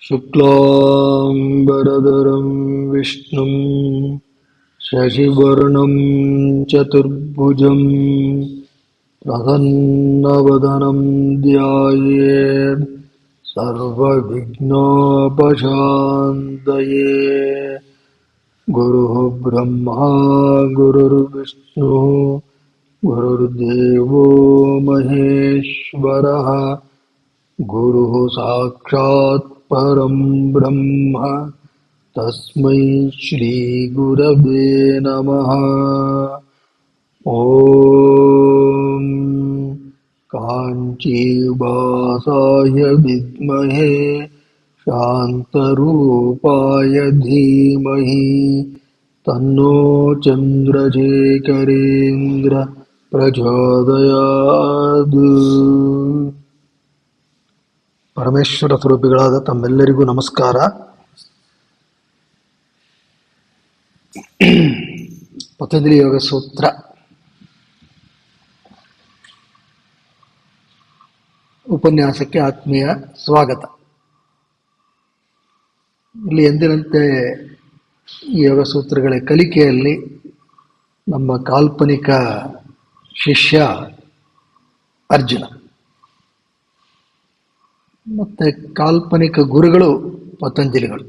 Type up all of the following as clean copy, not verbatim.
शुक्लांबरधरं विष्णुं शशिवर्णं चतुर्भुजं प्रसन्नवदनं ध्यायेत् सर्वविघ्नोपशान्तये। गुरुः ब्रह्मा गुरुर्विष्णुः गुरुर्देवो महेश्वरः गुरुः साक्षात् परं ब्रह्म तस्मै श्रीगुरवे नमः। ॐ काञ्चीवासाय विद्महे शान्तरूपाय धीमहि तन्नो चन्द्रशेखरेन्द्र प्रचोदयात्। ಪರಮೇಶ್ವರ ಸ್ವರೂಪಿಗಳಾದ ತಮ್ಮೆಲ್ಲರಿಗೂ ನಮಸ್ಕಾರ. ಪತಂಜಲಿ ಯೋಗ ಸೂತ್ರ ಉಪನ್ಯಾಸಕ್ಕೆ ಆತ್ಮೀಯ ಸ್ವಾಗತ. ಇಲ್ಲಿ ಎಂದಿನಂತೆ ಯೋಗ ಸೂತ್ರಗಳ ಕಲಿಕೆಯಲ್ಲಿ ನಮ್ಮ ಕಾಲ್ಪನಿಕ ಶಿಷ್ಯ ಅರ್ಜುನ ಮತ್ತೆ ಕಾಲ್ಪನಿಕ ಗುರುಗಳು ಪತಂಜಲಿಗಳು.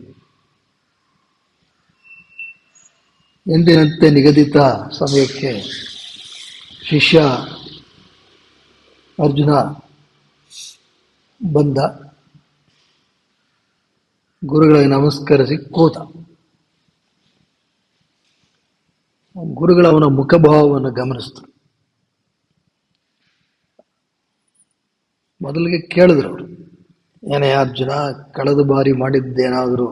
ಎಂದಿನಂತೆ ನಿಗದಿತ ಸಮಯಕ್ಕೆ ಶಿಷ್ಯ ಅರ್ಜುನ ಬಂದ. ಗುರುಗಳಿಗೆ ನಮಸ್ಕರಿಸಿ ಕೂತ. ಗುರುಗಳು ಅವನ ಮುಖಭಾವವನ್ನು ಗಮನಿಸಿದ್ರು. ಮೊದಲಿಗೆ ಕೇಳಿದ್ರು ಅವರು, ಏನೇ ಅರ್ಜುನ, ಕಳೆದ ಬಾರಿ ಮಾಡಿದ್ದೇನಾದರೂ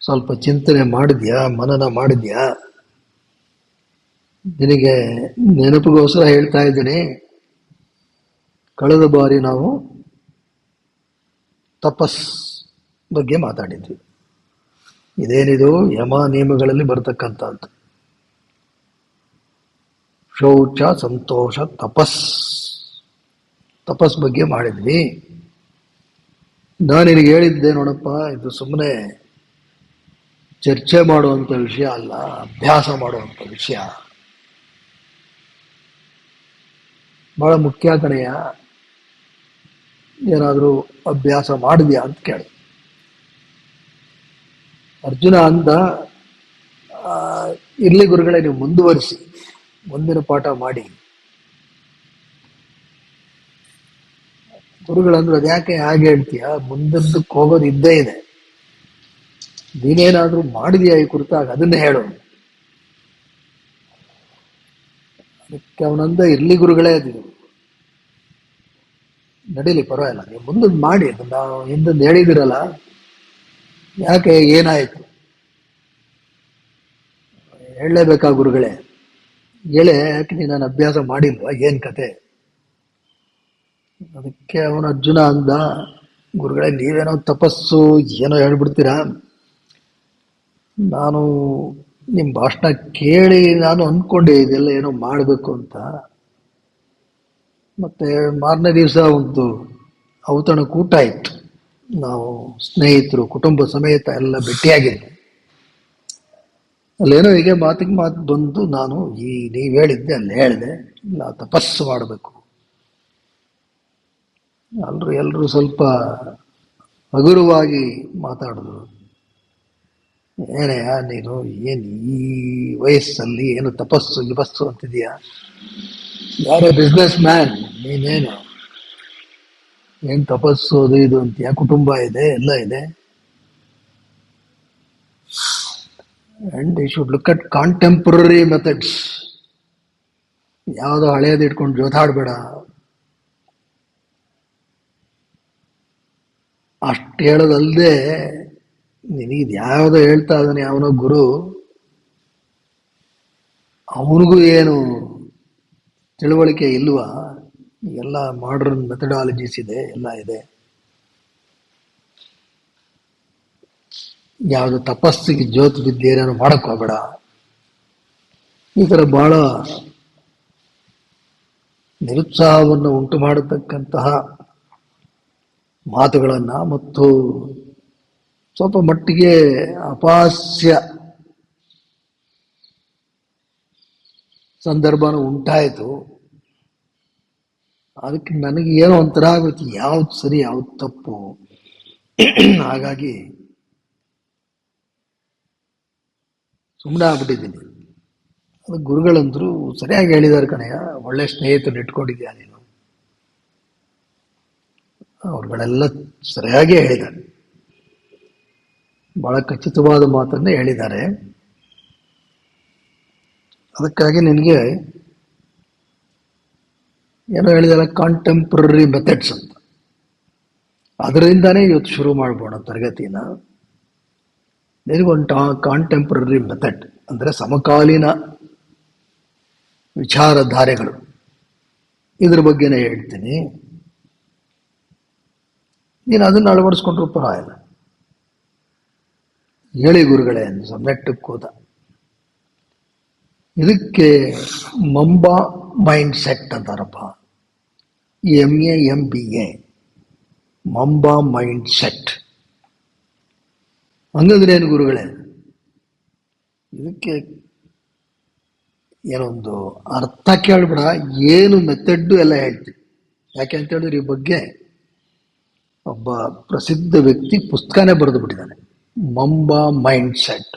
ಸ್ವಲ್ಪ ಚಿಂತನೆ ಮಾಡಿದ್ಯಾ, ಮನನ ಮಾಡಿದ್ಯಾ? ನಿನಗೆ ನೆನಪಿಗೋಸ್ಕರ ಹೇಳ್ತಾ ಇದ್ದೀನಿ. ಕಳೆದ ಬಾರಿ ನಾವು ತಪಸ್ ಬಗ್ಗೆ ಮಾತಾಡಿದ್ವಿ. ಇದೇನಿದು ಯಮ ನಿಯಮಗಳಲ್ಲಿ ಬರ್ತಕ್ಕಂಥದ್ದು. ಶೌಚ, ಸಂತೋಷ, ತಪಸ್ ಬಗ್ಗೆ ಮಾಡಿದ್ವಿ. ನಾನು ನಿನಗೆ ಹೇಳಿದ್ದೆ ನೋಡಪ್ಪ, ಇದು ಸುಮ್ಮನೆ ಚರ್ಚೆ ಮಾಡುವಂಥ ವಿಷಯ ಅಲ್ಲ, ಅಭ್ಯಾಸ ಮಾಡುವಂಥ ವಿಷಯ. ಬಹಳ ಮುಖ್ಯ ಕಣೆಯ. ಏನಾದರೂ ಅಭ್ಯಾಸ ಮಾಡಿದ್ಯಾ ಅಂತ ಕೇಳಿ. ಅರ್ಜುನ ಅಂದ, ಇರ್ಲಿ ಗುರುಗಳೇ, ನೀವು ಮುಂದುವರಿಸಿ, ಮುಂದಿನ ಪಾಠ ಮಾಡಿ. ಗುರುಗಳಂದ್ರು, ಅದ್ಯಾಕೆ ಹಾಗೆ ಹೇಳ್ತೀಯ, ಮುಂದದ್ದಕ್ಕೆ ಹೋಗೋದು ಇದ್ದೇ ಇದೆ. ನೀನೇನಾದ್ರೂ ಮಾಡಿದ್ಯಾ ಈ ಕುರಿತಾಗ, ಅದನ್ನೇ ಹೇಳು. ಅದಕ್ಕೆ ಅವನಂದ, ಇರ್ಲಿ ಗುರುಗಳೇ, ಅದು ನಡೀಲಿ, ಪರವಾಗಿಲ್ಲ, ನೀವು ಮುಂದದ್ದು ಮಾಡಿ. ಅದನ್ನ ಹಿಂದೊಂದು ಹೇಳಿದಿರಲ್ಲ, ಯಾಕೆ, ಏನಾಯ್ತು? ಹೇಳಲೇಬೇಕಾ ಗುರುಗಳೇ? ಹೇಳೇ, ಯಾಕೆ ನೀನು ನಾನು ಅಭ್ಯಾಸ ಮಾಡಿಲ್ವಾ, ಏನ್ ಕತೆ? ಅದಕ್ಕೆ ಅವನು ಅರ್ಜುನ ಅಂದ, ಗುರುಗಳೇ, ನೀವೇನೋ ತಪಸ್ಸು ಏನೋ ಹೇಳ್ಬಿಡ್ತೀರಾ. ನಾನು ನಿಮ್ಮ ಭಾಷಣ ಕೇಳಿ ನಾನು ಅಂದ್ಕೊಂಡೆ ಇದೆಲ್ಲ ಏನೋ ಮಾಡಬೇಕು ಅಂತ. ಮತ್ತೆ ಮಾರನೇ ದಿವಸ ಒಂದು ಔತಣಕ್ಕೆ ಊಟ ಇತ್ತು. ನಾವು ಸ್ನೇಹಿತರು ಕುಟುಂಬ ಸಮೇತ ಎಲ್ಲ ಭೇಟಿಯಾಗಿದ್ವಿ. ಅಲ್ಲೇನೋ ಹೀಗೆ ಮಾತಿಗೆ ಮಾತು ಬಂದು ನಾನು ನೀವು ಹೇಳಿದ್ದೆ ಅಲ್ಲಿ ಹೇಳಿದೆ, ಇಲ್ಲ ತಪಸ್ಸು ಮಾಡಬೇಕು. ಎಲ್ಲರೂ ಸ್ವಲ್ಪ ಹಗುರವಾಗಿ ಮಾತಾಡಿದ್ರು. ಏನೆಯಾ ನೀನು, ಏನು ಈ ವಯಸ್ಸಲ್ಲಿ ಏನು ತಪಸ್ಸು ಅಂತಿದೀಯಾ? ಯಾರೇ ಬಿಸ್ನೆಸ್ ಮ್ಯಾನ್ ನೀನೇನು, ಏನ್ ತಪಸ್ಸು ಅದು ಇದು ಅಂತೀಯ? ಕುಟುಂಬ ಇದೆ, ಎಲ್ಲ ಇದೆ. And you should look at contemporary methods. ಯಾವುದೋ ಹಳೆಯದು ಇಟ್ಕೊಂಡು ಜೋತಾಡ್ಬೇಡ. ಅಷ್ಟು ಹೇಳೋದಲ್ಲದೆ, ನಿನಗಿದು ಯಾವುದೋ ಹೇಳ್ತಾ ಇದ್ದಾನೆ ಅವನೋ ಗುರು, ಅವನಿಗೂ ಏನು ತಿಳುವಳಿಕೆ ಇಲ್ವಾ? ಎಲ್ಲ ಮಾಡರ್ನ್ ಮೆಥಡಾಲಜೀಸ್ ಇದೆ, ಎಲ್ಲ ಇದೆ. ಯಾವುದು ತಪಸ್ಸಿಗೆ ಜೋತ್ ಬಿದ್ದೇನೇನು ಮಾಡಕ್ ಹೋಗ್ಬೇಡ. ಈ ಥರ ಬಹಳ ನಿರುತ್ಸಾಹವನ್ನು ಉಂಟು ಮಾಡತಕ್ಕಂತಹ ಮಾತುಗಳನ್ನು ಮತ್ತು ಸ್ವಲ್ಪ ಮಟ್ಟಿಗೆ ಅಪಹಾಸ್ಯ ಸಂದರ್ಭನೂ ಉಂಟಾಯಿತು. ಅದಕ್ಕೆ ನನಗೆ ಏನೋ ಒಂಥರ ಆಗುತ್ತೆ, ಯಾವ್ದು ಸರಿ ಯಾವ್ದು ತಪ್ಪು. ಹಾಗಾಗಿ ಸುಮ್ಮನೆ ಆಗ್ಬಿಟ್ಟಿದ್ದೀನಿ. ಅದು ಗುರುಗಳಂದ್ರು ಸರಿಯಾಗಿ ಹೇಳಿದಾರೆ ಕಣಯ್ಯ, ಒಳ್ಳೆ ಸ್ನೇಹಿತರು ಇಟ್ಕೊಂಡಿದ್ಯಾ ನೀನು. ಅವ್ರುಗಳೆಲ್ಲ ಸರಿಯಾಗೇ ಹೇಳಿದ್ದಾರೆ, ಬಹಳ ಖಚಿತವಾದ ಮಾತನ್ನೇ ಹೇಳಿದ್ದಾರೆ. ಅದಕ್ಕಾಗಿ ನಿನಗೆ ಏನೋ ಹೇಳಿದಾರೆ, ಕಾಂಟೆಂಪ್ರರಿ ಮೆಥಡ್ಸ್ ಅಂತ. ಅದರಿಂದಾನೇ ಇವತ್ತು ಶುರು ಮಾಡ್ಬೋಣ ತರಗತಿನ. ನಿನಗೊಂದು ಕಾಂಟೆಂಪ್ರರಿ ಮೆಥಡ್ ಅಂದರೆ ಸಮಕಾಲೀನ ವಿಚಾರಧಾರೆಗಳು, ಇದ್ರ ಬಗ್ಗೆನೇ ಹೇಳ್ತೀನಿ. ನೀನು ಅದನ್ನು ಅಳವಡಿಸ್ಕೊಂಡ್ರು ಪರವಾಗಿಲ್ಲ. ಹೇಳಿ ಗುರುಗಳೇ ಅಂತ ನೆಟ್ಟಕ್ಕೆ ಹೋದ. ಇದಕ್ಕೆ ಮಂಬಾ ಮೈಂಡ್ ಸೆಟ್ ಅಂತಾರಪ್ಪ, MAMBA, ಮಂಬಾ ಮೈಂಡ್ ಸೆಟ್. ಹಂಗಂದ್ರೆ ಏನು ಗುರುಗಳೇ? ಇದಕ್ಕೆ ಏನೊಂದು ಅರ್ಥ ಕೇಳ್ಬಿಡ, ಏನು ಮೆಥಡ್ಡು ಎಲ್ಲ ಹೇಳ್ತೀವಿ. ಯಾಕೆ ಅಂತ ಹೇಳಿದ್ರೆ ಈ ಬಗ್ಗೆ ಒಬ್ಬ ಪ್ರಸಿದ್ಧ ವ್ಯಕ್ತಿ ಪುಸ್ತಕನೇ ಬರೆದು ಬಿಟ್ಟಿದ್ದಾನೆ, ಮಂಬಾ ಮೈಂಡ್ ಸೆಟ್.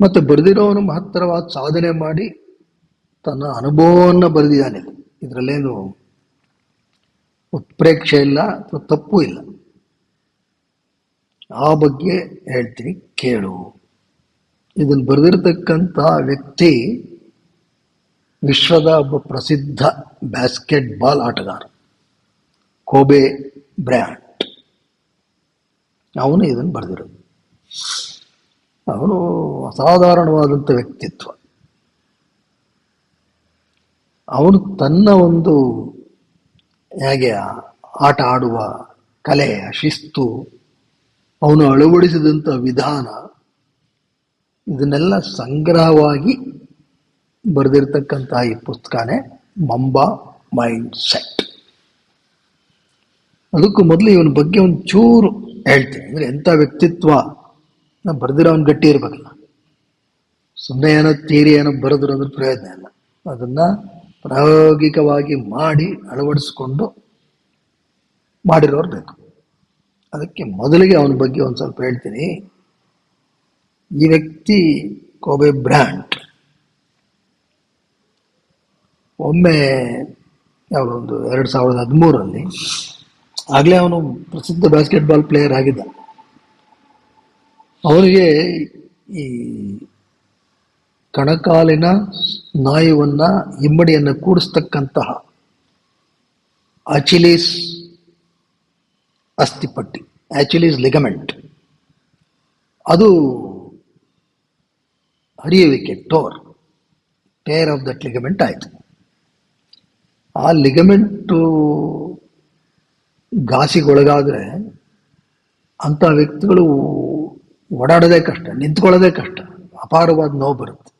ಮತ್ತೆ ಬರೆದಿರೋನು ಮಹತ್ತರವಾದ ಸಾಧನೆ ಮಾಡಿ ತನ್ನ ಅನುಭವವನ್ನು ಬರೆದಿದ್ದಾನೆ. ಇದರಲ್ಲೇನು ಉತ್ಪ್ರೇಕ್ಷೆ ಇಲ್ಲ ಅಥವಾ ತಪ್ಪು ಇಲ್ಲ. ಆ ಬಗ್ಗೆ ಹೇಳ್ತೀನಿ, ಕೇಳು. ಇದನ್ನು ಬರೆದಿರತಕ್ಕಂಥ ವ್ಯಕ್ತಿ ವಿಶ್ವದ ಒಬ್ಬ ಪ್ರಸಿದ್ಧ ಬ್ಯಾಸ್ಕೆಟ್ ಬಾಲ್ ಆಟಗಾರ, ಕೋಬೆ ಬ್ರ್ಯಾಂಟ್. ಅವನು ಇದನ್ನು ಬರೆದಿರೋದು. ಅವನು ಅಸಾಧಾರಣವಾದಂಥ ವ್ಯಕ್ತಿತ್ವ. ಅವನು ತನ್ನ ಒಂದು ಹೇಗೆ ಆಟ ಆಡುವ ಕಲೆ, ಶಿಸ್ತು, ಅವನು ಅಳವಡಿಸಿದಂಥ ವಿಧಾನ, ಇದನ್ನೆಲ್ಲ ಸಂಗ್ರಹವಾಗಿ ಬರೆದಿರ್ತಕ್ಕಂತಹ ಈ ಪುಸ್ತಕನೇ ಮಂಬಾ ಮೈಂಡ್ ಸೆಟ್. ಅದಕ್ಕೂ ಮೊದಲು ಇವನ ಬಗ್ಗೆ ಒಂದು ಚೂರು ಹೇಳ್ತೀನಿ. ಅಂದರೆ ಎಂಥ ವ್ಯಕ್ತಿತ್ವ, ನಾ ಬರೆದಿರೋ ಅವನು ಗಟ್ಟಿ ಇರ್ಬೇಕಲ್ಲ. ಸುಮ್ಮನೆ ಏನೋ ತೀರಿ ಏನೋ ಬರೆದ್ರು ಅಂದ್ರೆ ಪ್ರಯೋಜನ ಇಲ್ಲ. ಅದನ್ನು ಪ್ರಾಯೋಗಿಕವಾಗಿ ಮಾಡಿ ಅಳವಡಿಸ್ಕೊಂಡು ಮಾಡಿರೋರು ಬೇಕು. ಅದಕ್ಕೆ ಮೊದಲಿಗೆ ಅವನ ಬಗ್ಗೆ ಒಂದು ಸ್ವಲ್ಪ ಹೇಳ್ತೀನಿ. ಈ ವ್ಯಕ್ತಿ ಕೋಬೆ ಬ್ರ್ಯಾಂಟ್ ಒಮ್ಮೆ ಒಂದು 2013 ಆಗಲೇ ಅವನು ಪ್ರಸಿದ್ಧ ಬಾಸ್ಕೆಟ್ಬಾಲ್ ಪ್ಲೇಯರ್ ಆಗಿದ್ದ. ಅವನಿಗೆ ಈ ಕಣಕಾಲಿನ ಸ್ನಾಯುವನ್ನು, ಇಮ್ಮಡಿಯನ್ನು ಕೂಡಿಸ್ತಕ್ಕಂತಹ ಅಚಿಲೀಸ್ ಅಸ್ಥಿಪಟ್ಟಿ, ಅಚಿಲೀಸ್ ಲಿಗಮೆಂಟ್, ಅದು ಹರಿಯುವಿಕೆ, ಟೇರ್ ಆಫ್ ದಟ್ ಲಿಗಮೆಂಟ್ ಆಯಿತು. ಆ ಲಿಗಮೆಂಟು ಘಾಸಿಗೊಳಗಾದರೆ ಅಂಥ ವ್ಯಕ್ತಿಗಳು ಓಡಾಡೋದೇ ಕಷ್ಟ, ನಿಂತ್ಕೊಳ್ಳೋದೇ ಕಷ್ಟ, ಅಪಾರವಾದ ನೋವು ಬರುತ್ತೆ.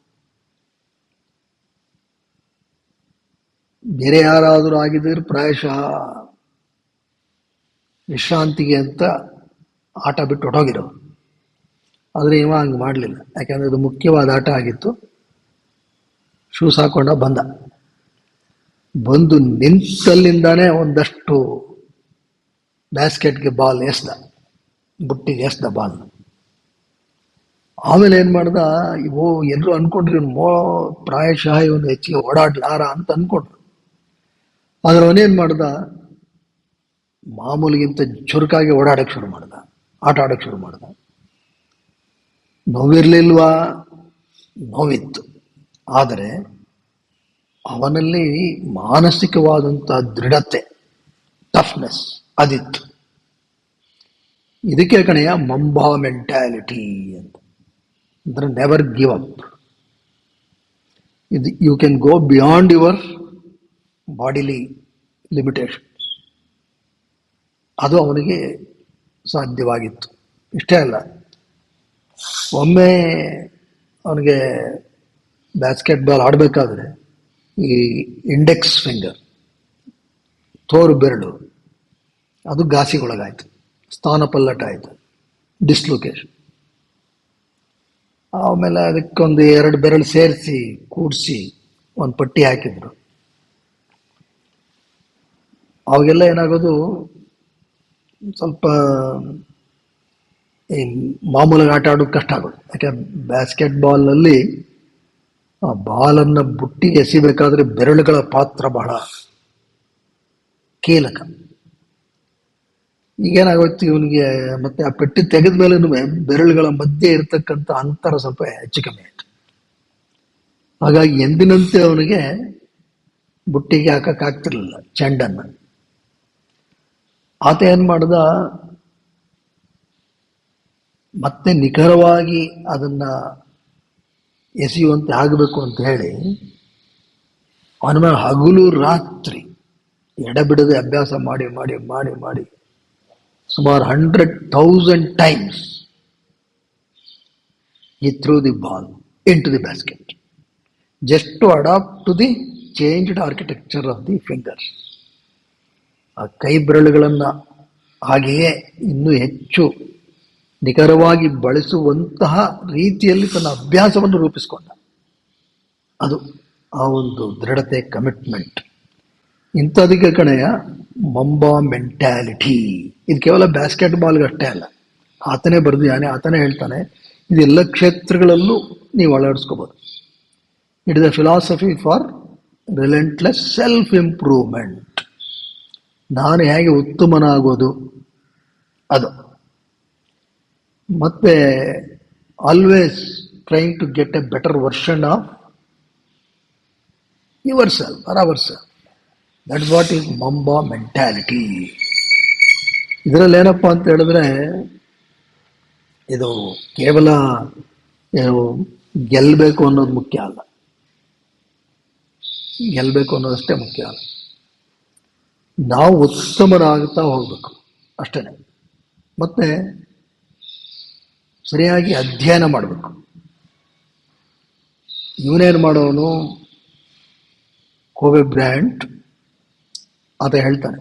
ಬೇರೆ ಯಾರಾದರೂ ಆಗಿದ್ರೆ ಪ್ರಾಯಶಃ ವಿಶ್ರಾಂತಿಗೆ ಅಂತ ಆಟ ಬಿಟ್ಟು ಹೊಟ್ಟೋಗಿರೋ. ಆದರೆ ಇವ ಹಂಗೆ ಮಾಡಲಿಲ್ಲ. ಯಾಕೆಂದರೆ ಅದು ಮುಖ್ಯವಾದ ಆಟ ಆಗಿತ್ತು. ಶೂಸ್ ಹಾಕೊಂಡ ಬಂದು ನಿಂತಲ್ಲಿಂದಾನೇ ಒಂದಷ್ಟು ಬ್ಯಾಸ್ಕೆಟ್ಗೆ ಬಾಲ್ ಬುಟ್ಟಿಗೆ ಎಸ್ದ ಬಾಲ್. ಆಮೇಲೆ ಏನು ಮಾಡ್ದ, ಎಲ್ಲರೂ ಅನ್ಕೊಂಡ್ರಿ ಪ್ರಾಯಶಃ ಇವನು ಹೆಚ್ಚಿಗೆ ಓಡಾಡ್ಲಾರ ಅಂತ ಅನ್ಕೊಂಡ್ರು. ಆದ್ರೆ ಅವನೇನು ಮಾಡ್ದ, ಮಾಮೂಲಿಗಿಂತ ಚುರುಕಾಗಿ ಓಡಾಡಕ್ಕೆ ಶುರು ಮಾಡ್ದ, ಆಟ ಆಡೋಕ್ಕೆ ಶುರು ಮಾಡ್ದ. ನೋವಿರ್ಲಿಲ್ವಾ? ನೋವಿತ್ತು. ಆದರೆ ಅವನಲ್ಲಿ ಮಾನಸಿಕವಾದಂಥ ದೃಢತೆ, ಟಫ್ನೆಸ್ ಅದಿತ್ತು. ಇದಕ್ಕೆ ಕಣೆಯ ಮಂಬಾ ಮೆಂಟ್ಯಾಲಿಟಿ ಅಂತ. ಅಂದರೆ ನೆವರ್ ಗಿವ್ ಅಪ್. ಇದು you can go beyond your bodily limitation. ಅದು ಅವನಿಗೆ ಸಾಧ್ಯವಾಗಿತ್ತು. ಇಷ್ಟೇ ಅಲ್ಲ, ಒಮ್ಮೆ ಅವನಿಗೆ ಬ್ಯಾಸ್ಕೆಟ್ ಬಾಲ್ ಆಡಬೇಕಾದ್ರೆ ಈ ಇಂಡೆಕ್ಸ್ ಫಿಂಗರ್, ತೋರು ಬೆರಳು, ಅದು ಘಾಸಿಗೊಳಗಾಯ್ತು, ಸ್ಥಾನಪಲ್ಲಟ ಆಯಿತು, ಡಿಸ್ಲೊಕೇಶನ್. ಆಮೇಲೆ ಅದಕ್ಕೊಂದು 2 ಬೆರಳು ಸೇರಿಸಿ ಕೂಡಿಸಿ ಒಂದು ಪಟ್ಟಿ ಹಾಕಿದ್ರು. ಅವಾಗೆಲ್ಲ ಏನಾಗೋದು, ಸ್ವಲ್ಪ ಈ ಮಾಮೂಲಾಗಿ ಆಟ ಆಡೋದು ಕಷ್ಟ ಆಗೋದು. ಯಾಕೆ ಬ್ಯಾಸ್ಕೆಟ್ ಬಾಲ್ನಲ್ಲಿ ಆ ಬಾಲನ್ನು ಬುಟ್ಟಿಗೆ ಎಸಿಬೇಕಾದ್ರೆ ಬೆರಳುಗಳ ಪಾತ್ರ ಬಹಳ ಕೀಲಕ. ಈಗೇನಾಗೋಯ್ತು ಇವನಿಗೆ, ಮತ್ತೆ ಆ ಪೆಟ್ಟಿ ತೆಗೆದ ಮೇಲೂ ಬೆರಳುಗಳ ಮಧ್ಯೆ ಇರತಕ್ಕಂಥ ಅಂತರ ಸ್ವಲ್ಪ ಹೆಚ್ಚು ಕಮ್ಮಿ ಆಯಿತು. ಹಾಗಾಗಿ ಎಂದಿನಂತೆ ಅವನಿಗೆ ಬುಟ್ಟಿಗೆ ಹಾಕಕ್ಕಾಗ್ತಿರ್ಲಿಲ್ಲ ಚೆಂಡನ್ನು. ಆತ ಏನು ಮಾಡ್ದ, ಮತ್ತೆ ನಿಖರವಾಗಿ ಅದನ್ನ ಎಸೆಯುವಂತೆ ಆಗಬೇಕು ಅಂತ ಹೇಳಿ ಅವನ ಮೇಲೆ ಹಗಲು ರಾತ್ರಿ ಎಡೆಬಿಡದೆ ಅಭ್ಯಾಸ ಮಾಡಿ ಮಾಡಿ ಮಾಡಿ ಮಾಡಿ ಸುಮಾರು 100,000 times he threw the ball into the basket just to adapt to the changed architecture of the fingers. ಆ ಕೈ ಬೆರಳುಗಳನ್ನು ಹಾಗೆಯೇ ಇನ್ನೂ ಹೆಚ್ಚು ನಿಖರವಾಗಿ ಬಳಸುವಂತಹ ರೀತಿಯಲ್ಲಿ ತನ್ನ ಅಭ್ಯಾಸವನ್ನು ರೂಪಿಸಿಕೊಂಡ. ಅದು ಆ ಒಂದು ದೃಢತೆ, ಕಮಿಟ್ಮೆಂಟ್. ಇಂಥದಕ್ಕೆ ಕಣೆಯ ಮಂಬಾ ಮೆಂಟ್ಯಾಲಿಟಿ. ಇದು ಕೇವಲ ಬ್ಯಾಸ್ಕೆಟ್ ಬಾಲ್ಗೆ ಅಷ್ಟೇ ಅಲ್ಲ, ಆತನೇ ಬರೆದಿದ್ದಾನೆ, ಆತನೇ ಹೇಳ್ತಾನೆ, ಇದೆಲ್ಲ ಕ್ಷೇತ್ರಗಳಲ್ಲೂ ನೀವು ಅಳವಡಿಸ್ಕೋಬೋದು. It is a philosophy for relentless self improvement. ನಾನು ಹೇಗೆ ಉತ್ತಮನಾಗೋದು ಅದು. ಮತ್ತೆ always trying to get a better version of yourself or ourself. That's what is mamba mentality. ಇದರಲ್ಲಿ ಏನಪ್ಪ ಅಂತ ಹೇಳಿದ್ರೆ, ಇದು ಕೇವಲ ಗೆಲ್ಲಬೇಕು ಅನ್ನೋದು ಮುಖ್ಯ ಅಲ್ಲ, ಗೆಲ್ಲಬೇಕು ಅನ್ನೋದಷ್ಟೇ ಮುಖ್ಯ ಅಲ್ಲ, ನಾವು ಉತ್ತಮರಾಗ್ತಾ ಹೋಗ್ಬೇಕು ಅಷ್ಟೇ. ಮತ್ತೆ ಸರಿಯಾಗಿ ಅಧ್ಯಯನ ಮಾಡಬೇಕು. ಇವನೇನು ಮಾಡೋನು, ಕೋಬೆ ಬ್ರ್ಯಾಂಟ್ ಆತ ಹೇಳ್ತಾನೆ,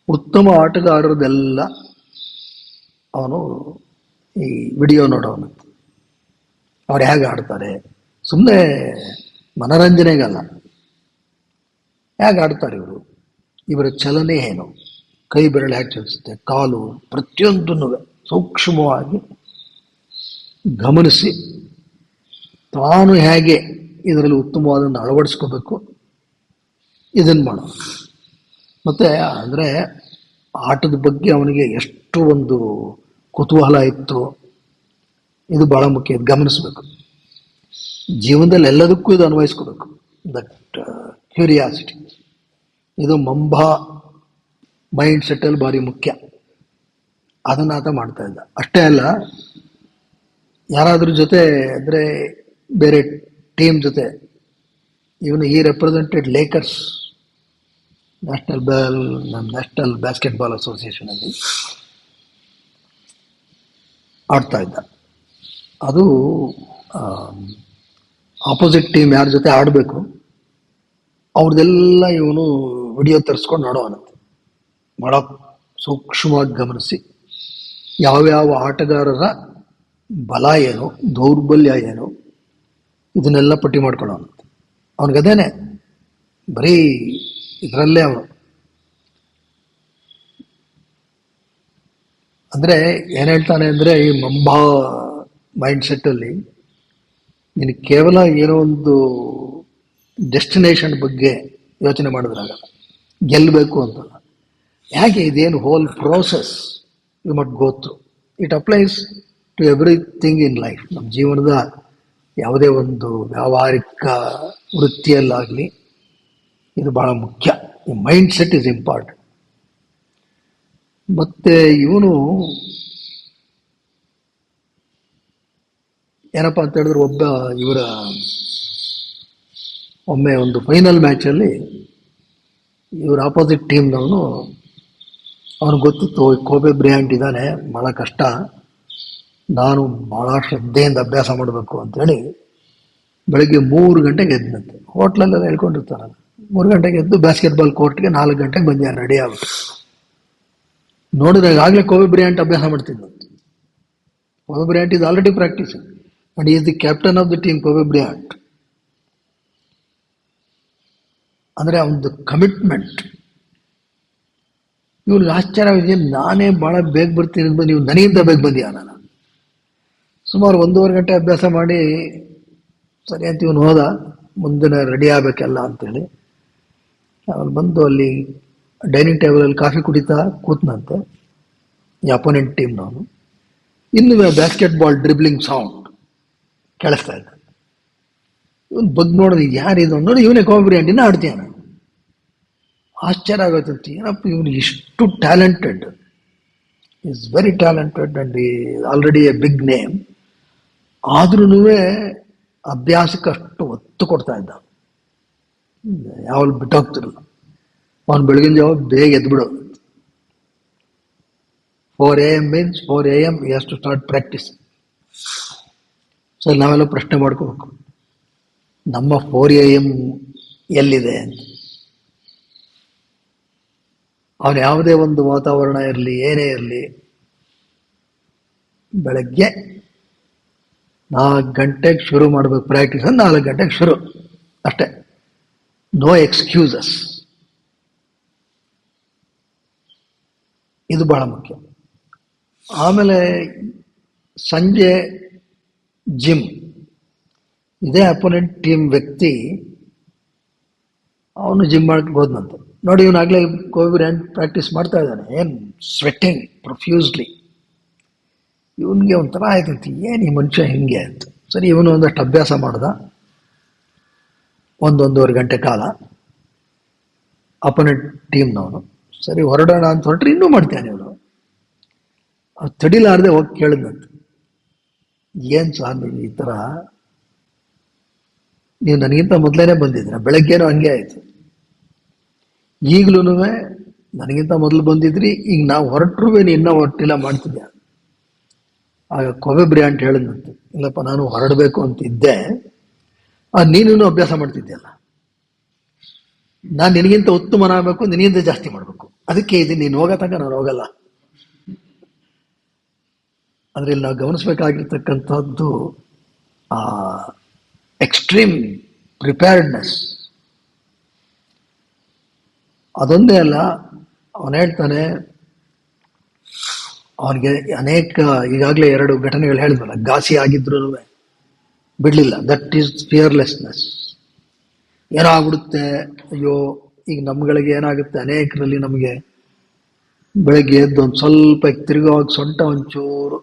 ಉತ್ತಮ ಆಟಗಾರರದೆಲ್ಲ ಅವನು ಈ ವಿಡಿಯೋ ನೋಡೋನು, ಅವ್ರು ಹೇಗೆ ಆಡ್ತಾರೆ, ಸುಮ್ಮನೆ ಮನರಂಜನೆಗಲ್ಲ, ಹೇಗೆ ಆಡ್ತಾರೆ ಇವರು, ಇವರ ಚಲನೆ ಏನು, ಕೈ ಬೆರಳು ಹೇಗೆ ಚಲಿಸುತ್ತೆ, ಕಾಲು, ಪ್ರತಿಯೊಂದನ್ನು ಸೂಕ್ಷ್ಮವಾಗಿ ಗಮನಿಸಿ ತಾನು ಹೇಗೆ ಇದರಲ್ಲಿ ಉತ್ತಮವಾದನ್ನು ಅಳವಡಿಸ್ಕೋಬೇಕು ಇದನ್ನು ಮಾಡೋದು. ಮತ್ತು ಅಂದರೆ ಆಟದ ಬಗ್ಗೆ ಅವನಿಗೆ ಎಷ್ಟು ಒಂದು ಕುತೂಹಲ ಇತ್ತು, ಇದು ಭಾಳ ಮುಖ್ಯ. ಇದು ಗಮನಿಸಬೇಕು. ಜೀವನದಲ್ಲಿ ಎಲ್ಲದಕ್ಕೂ ಇದು ಅನ್ವಯಿಸ್ಕೋಬೇಕು. ದಟ್ ಕ್ಯೂರಿಯಾಸಿಟಿ, ಇದು ಮಂಬಾ ಮೈಂಡ್ ಸೆಟ್ಟಲ್ಲಿ ಭಾರಿ ಮುಖ್ಯ. ಅದನ್ನು ಆತ ಮಾಡ್ತಾ ಇದ್ದ. ಅಷ್ಟೇ ಅಲ್ಲ, ಯಾರಾದ್ರ ಜೊತೆ ಅಂದರೆ ಬೇರೆ ಟೀಮ್ ಜೊತೆ, ಇವನು ಈ represented Lakers national basketball association ಅಲ್ಲಿ ಆಡ್ತಾ ಇದ್ದ. ಅದು ಆಪೋಸಿಟ್ ಟೀಮ್ ಯಾರ ಜೊತೆ ಆಡಬೇಕು ಅವ್ರದ್ದೆಲ್ಲ ಇವನು ವಿಡಿಯೋ ತರಿಸ್ಕೊಂಡು ನೋಡೋವನಂತೆ. ಭಾಳ ಸೂಕ್ಷ್ಮವಾಗಿ ಗಮನಿಸಿ ಯಾವ್ಯಾವ ಆಟಗಾರರ ಬಲ ಏನು, ದೌರ್ಬಲ್ಯ ಏನು, ಇದನ್ನೆಲ್ಲ ಪಟ್ಟಿ ಮಾಡ್ಕೊಳ್ಳೋನಂತೆ. ಅವನಿಗದೇನೆ ಬರೀ ಇದರಲ್ಲೇ ಅವನು ಅಂದರೆ ಏನು ಹೇಳ್ತಾನೆ ಅಂದರೆ, ಈ ಮಂಬಾ ಮೈಂಡ್ ಸೆಟ್ಟಲ್ಲಿ ನೀನು ಕೇವಲ ಏನೋ ಒಂದು ಡೆಸ್ಟಿನೇಷನ್ ಬಗ್ಗೆ ಯೋಚನೆ ಮಾಡಿದ್ರಾಗಲ್ಲ, ಗೆಲ್ಲಬೇಕು ಅಂತಲ್ಲ. ಯಾಕೆ ಇದೇನು whole process you must go through. It applies to everything in life. ನಮ್ಮ ಜೀವನದ ಯಾವುದೇ ಒಂದು ವ್ಯಾವಹಾರಿಕ ವೃತ್ತಿಯಲ್ಲಾಗಲಿ ಇದು ಭಾಳ ಮುಖ್ಯ. ಈ ಮೈಂಡ್ ಸೆಟ್ ಇಸ್ ಇಂಪಾರ್ಟೆಂಟ್. ಮತ್ತೆ ಇವನು ಏನಪ್ಪ ಅಂತ ಹೇಳಿದ್ರೆ, ಒಮ್ಮೆ ಒಂದು ಫೈನಲ್ ಮ್ಯಾಚಲ್ಲಿ ಇವ್ರ ಆಪೋಸಿಟ್ ಟೀಮ್ನವನು, ಅವನಿಗೆ ಗೊತ್ತಿತ್ತು ಕೋಬೆ ಬ್ರ್ಯಾಂಟ್ ಇದ್ದಾನೆ, ಭಾಳ ಕಷ್ಟ, ನಾನು ಭಾಳ ಶ್ರದ್ಧೆಯಿಂದ ಅಭ್ಯಾಸ ಮಾಡಬೇಕು ಅಂಥೇಳಿ ಬೆಳಗ್ಗೆ 3 ಗಂಟೆಗೆ ಎದ್ದಂತೆ. ಹೋಟ್ಲಲ್ಲೆಲ್ಲ ಹೇಳ್ಕೊಂಡಿರ್ತಾರಲ್ಲ, 3 ಗಂಟೆಗೆ ಎದ್ದು ಬಾಸ್ಕೆಟ್ಬಾಲ್ ಕೋರ್ಟ್ಗೆ 4 ಗಂಟೆಗೆ ಬಂದ್ಯಾರ ರೆಡಿ ಆಗ್ಬಿಟ್ಟು. ನೋಡಿದ್ರೆ ಈಗಾಗಲೇ ಕೋಬೆ ಬ್ರಿಯಾಂಟ್ ಅಭ್ಯಾಸ ಮಾಡ್ತಿದ್ದಂತೆ. ಕೋಬೆ ಬ್ರಿಯಾಂಟ್ is already practicing and he is the captain of the team, ಕೋಬೆ ಬ್ರಿಯಾಂಟ್. ಅಂದರೆ ಅವನದು ಕಮಿಟ್ಮೆಂಟ್. ಇವ್ರಿಗೆ ಆಶ್ಚರ್ಯವಿದೆ, ನಾನೇ ಭಾಳ ಬೇಗ ಬರ್ತೀನಿ, ನೀವು ನನಗಿಂತ ಬೇಗ ಬಂದಿಯಾ. ನಾನು ಸುಮಾರು 1.5 ಗಂಟೆ ಅಭ್ಯಾಸ ಮಾಡಿ ಸರಿ ಅಂತ ಇವನು ಹೋದ, ಮುಂದಿನ ರೆಡಿ ಆಗಬೇಕೆಲ್ಲ ಅಂತೇಳಿ. ಅವನು ಬಂದು ಅಲ್ಲಿ ಡೈನಿಂಗ್ ಟೇಬಲಲ್ಲಿ ಕಾಫಿ ಕುಡಿತಾ ಕೂತ್ನಂತೆ ಈ ಅಪೋನೆಂಟ್ ಟೀಮ್ನವನು. ಇನ್ನು ಬ್ಯಾಸ್ಕೆಟ್ಬಾಲ್ ಡ್ರಿಬ್ಲಿಂಗ್ ಸೌಂಡ್ ಕೇಳಿಸ್ತಾ ಇದ್ದ. ಇವನು ಬಗ್ಗೆ ನೋಡಿದ, ಯಾರಿದು ನೋಡಿ, ಇವನೇ ಕೋಬೆ ಬ್ರಿಯಾಂಟ್, ಇನ್ನೂ ಆಡ್ತೀಯಾನ. ಆಶ್ಚರ್ಯ ಆಗುತ್ತೆ, ಏನಪ್ಪ ಇವನು ಇಷ್ಟು talented, is very talented and already a big name. ಆದ್ರೂ ಅಭ್ಯಾಸಕ್ಕೆ ಅಷ್ಟು ಒತ್ತು ಕೊಡ್ತಾ ಇದ್ದ, ಯಾವಳು ಬಿಟ್ಟೋಗ್ತಿರಲ್ಲ. ಅವನು ಬೆಳಗಿನ ಜಾವ ಬೇಗ ಎದ್ಬಿಡೋದು. 4 AM means 4 AM he has to start practice. Sir ನಾವೆಲ್ಲ ಪ್ರಶ್ನೆ ಮಾಡ್ಕೋಬೇಕು, ನಮ್ಮ 4 AM ಎಲ್ಲಿದೆ ಅಂತ. ಅವನು ಯಾವುದೇ ಒಂದು ವಾತಾವರಣ ಇರಲಿ, ಏನೇ ಇರಲಿ, ಬೆಳಗ್ಗೆ 4 ಗಂಟೆಗೆ ಶುರು ಮಾಡಬೇಕು ಪ್ರಾಕ್ಟೀಸ್. 4 ಗಂಟೆಗೆ ಶುರು ಅಷ್ಟೇ, ನೋ ಎಕ್ಸ್ಕ್ಯೂಸಸ್. ಇದು ಬಹಳ ಮುಖ್ಯ. ಆಮೇಲೆ ಸಂಜೆ ಜಿಮ್. ಇದೇ ಅಪೋನೆಂಟ್ ಟೀಮ್ ವ್ಯಕ್ತಿ ಅವನು ಜಿಮ್ ಮಾಡಕ್ಕೆ ಹೋದ್ನಂತೆ. ನೋಡಿ, ಇವನಾಗಲೇ ಕೋಬೆ ಬ್ರಿಯಾಂಟ್ ಪ್ರಾಕ್ಟೀಸ್ ಮಾಡ್ತಾ ಇದ್ದಾನೆ, ಏನು ಸ್ವೆಟ್ಟಿಂಗ್ ಪ್ರೊಫ್ಯೂಸ್ಲಿ. ಇವನಿಗೆ ಒಂಥರ ಆಯ್ತಂತೆ, ಏನು ಈ ಮನುಷ್ಯ ಹಿಂಗೆ ಅಂತ. ಸರಿ, ಇವನು ಒಂದಷ್ಟು ಅಭ್ಯಾಸ ಮಾಡ್ದ 1-1.5 ಗಂಟೆ ಕಾಲ. ಅಪೋನೆಂಟ್ ಟೀಮ್ನವನು ಸರಿ ಹೊರಡೋಣ ಅಂತ ಹೊರಟ್ರೆ ಇನ್ನೂ ಮಾಡ್ತಾನೆ ಇವನು. ಅದು ತಡಿಲಾರದೆ ಹೋಗಿ ಕೇಳಿದಂತೆ, ಏನು ಸರ್ ನೀವು ಈ ಥರ, ನೀವು ನನಗಿಂತ ಮೊದಲೇನೆ ಬಂದಿದ್ದೀರ, ಬೆಳಗ್ಗೆನೂ ಹಂಗೆ ಆಯಿತು, ಈಗಲೂ ನನಗಿಂತ ಮೊದಲು ಬಂದಿದ್ರಿ, ಈಗ ನಾವು ಹೊರಟ್ರೂ ನೀನು ಇನ್ನೂ ಹೊರಟಿಲ್ಲ ಮಾಡ್ತಿದ್ದೆ. ಆಗ ಕೋಬೆ ಬ್ರಿಯಾಂಟ್ ಹೇಳಿದಂತೆ, ಇಲ್ಲಪ್ಪ ನಾನು ಹೊರಡಬೇಕು ಅಂತಿದ್ದೆ, ನೀನು ಅಭ್ಯಾಸ ಮಾಡ್ತಿದ್ದೆಯಲ್ಲ, ನಾನು ನಿನಗಿಂತ ಉತ್ತಮನಾಗಬೇಕು, ನಿನಗಿಂತ ಜಾಸ್ತಿ ಮಾಡಬೇಕು, ಅದಕ್ಕೆ ಇದು ನೀನು ಹೋಗೋ ತನಕ ನಾನು ಹೋಗಲ್ಲ. ಅಂದರೆ ಇಲ್ಲಿ ನಾವು ಗಮನಿಸಬೇಕಾಗಿರ್ತಕ್ಕಂಥದ್ದು ಎಕ್ಸ್ಟ್ರೀಮ್ ಪ್ರಿಪೇರ್ಡ್ನೆಸ್. ಅದೊಂದೇ ಅಲ್ಲ, ಅವನು ಹೇಳ್ತಾನೆ, ಅವನಿಗೆ ಅನೇಕ ಈಗಾಗಲೇ 2 ಘಟನೆಗಳು ಹೇಳಿದ್ವಲ್ಲ, ಘಾಸಿ ಆಗಿದ್ರು ಬಿಡಲಿಲ್ಲ. That is fearlessness. ಏನೋ ಆಗ್ಬಿಡುತ್ತೆ, ಅಯ್ಯೋ ಈಗ ನಮ್ಗಳಿಗೆ ಏನಾಗುತ್ತೆ, ಅನೇಕರಲ್ಲಿ ನಮಗೆ ಬೆಳಗ್ಗೆ ಎದ್ದು ಒಂದು ಸ್ವಲ್ಪ ತಿರುಗುವಾಗ ಸೊಂಟ ಒಂಚೂರು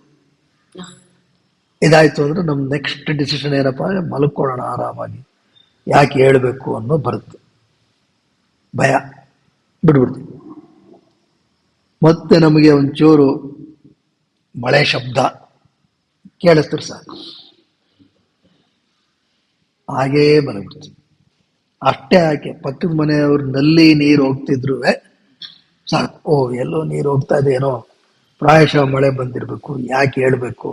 ಇದಾಯ್ತು ಅಂದ್ರೆ ನಮ್ಮ ನೆಕ್ಸ್ಟ್ ಡಿಸಿಷನ್ ಏನಪ್ಪ, ಮಲ್ಕೊಳ್ಳೋಣ ಆರಾಮಾಗಿ, ಯಾಕೆ ಹೇಳಬೇಕು ಅನ್ನೋ ಬರುತ್ತೆ, ಭಯ, ಬಿಡ್ಬಿಡ್ತೀವಿ. ಮತ್ತೆ ನಮಗೆ ಒಂಚೂರು ಮಳೆ ಶಬ್ದ ಕೇಳಿಸ್ತಾರೆ ಸಾಕು, ಹಾಗೇ ಮಲಗ್ಬಿಡ್ತೀವಿ. ಅಷ್ಟೇ ಯಾಕೆ, ಪಕ್ಕದ ಮನೆಯವ್ರ ನಲ್ಲಿ ನೀರು ಹೋಗ್ತಿದ್ರು ಸಾಕು, ಓ ಎಲ್ಲೋ ನೀರು ಹೋಗ್ತಾ ಇದೆ, ಏನೋ ಪ್ರಾಯಶಃ ಮಳೆ ಬಂದಿರಬೇಕು, ಯಾಕೆ ಹೇಳಬೇಕು,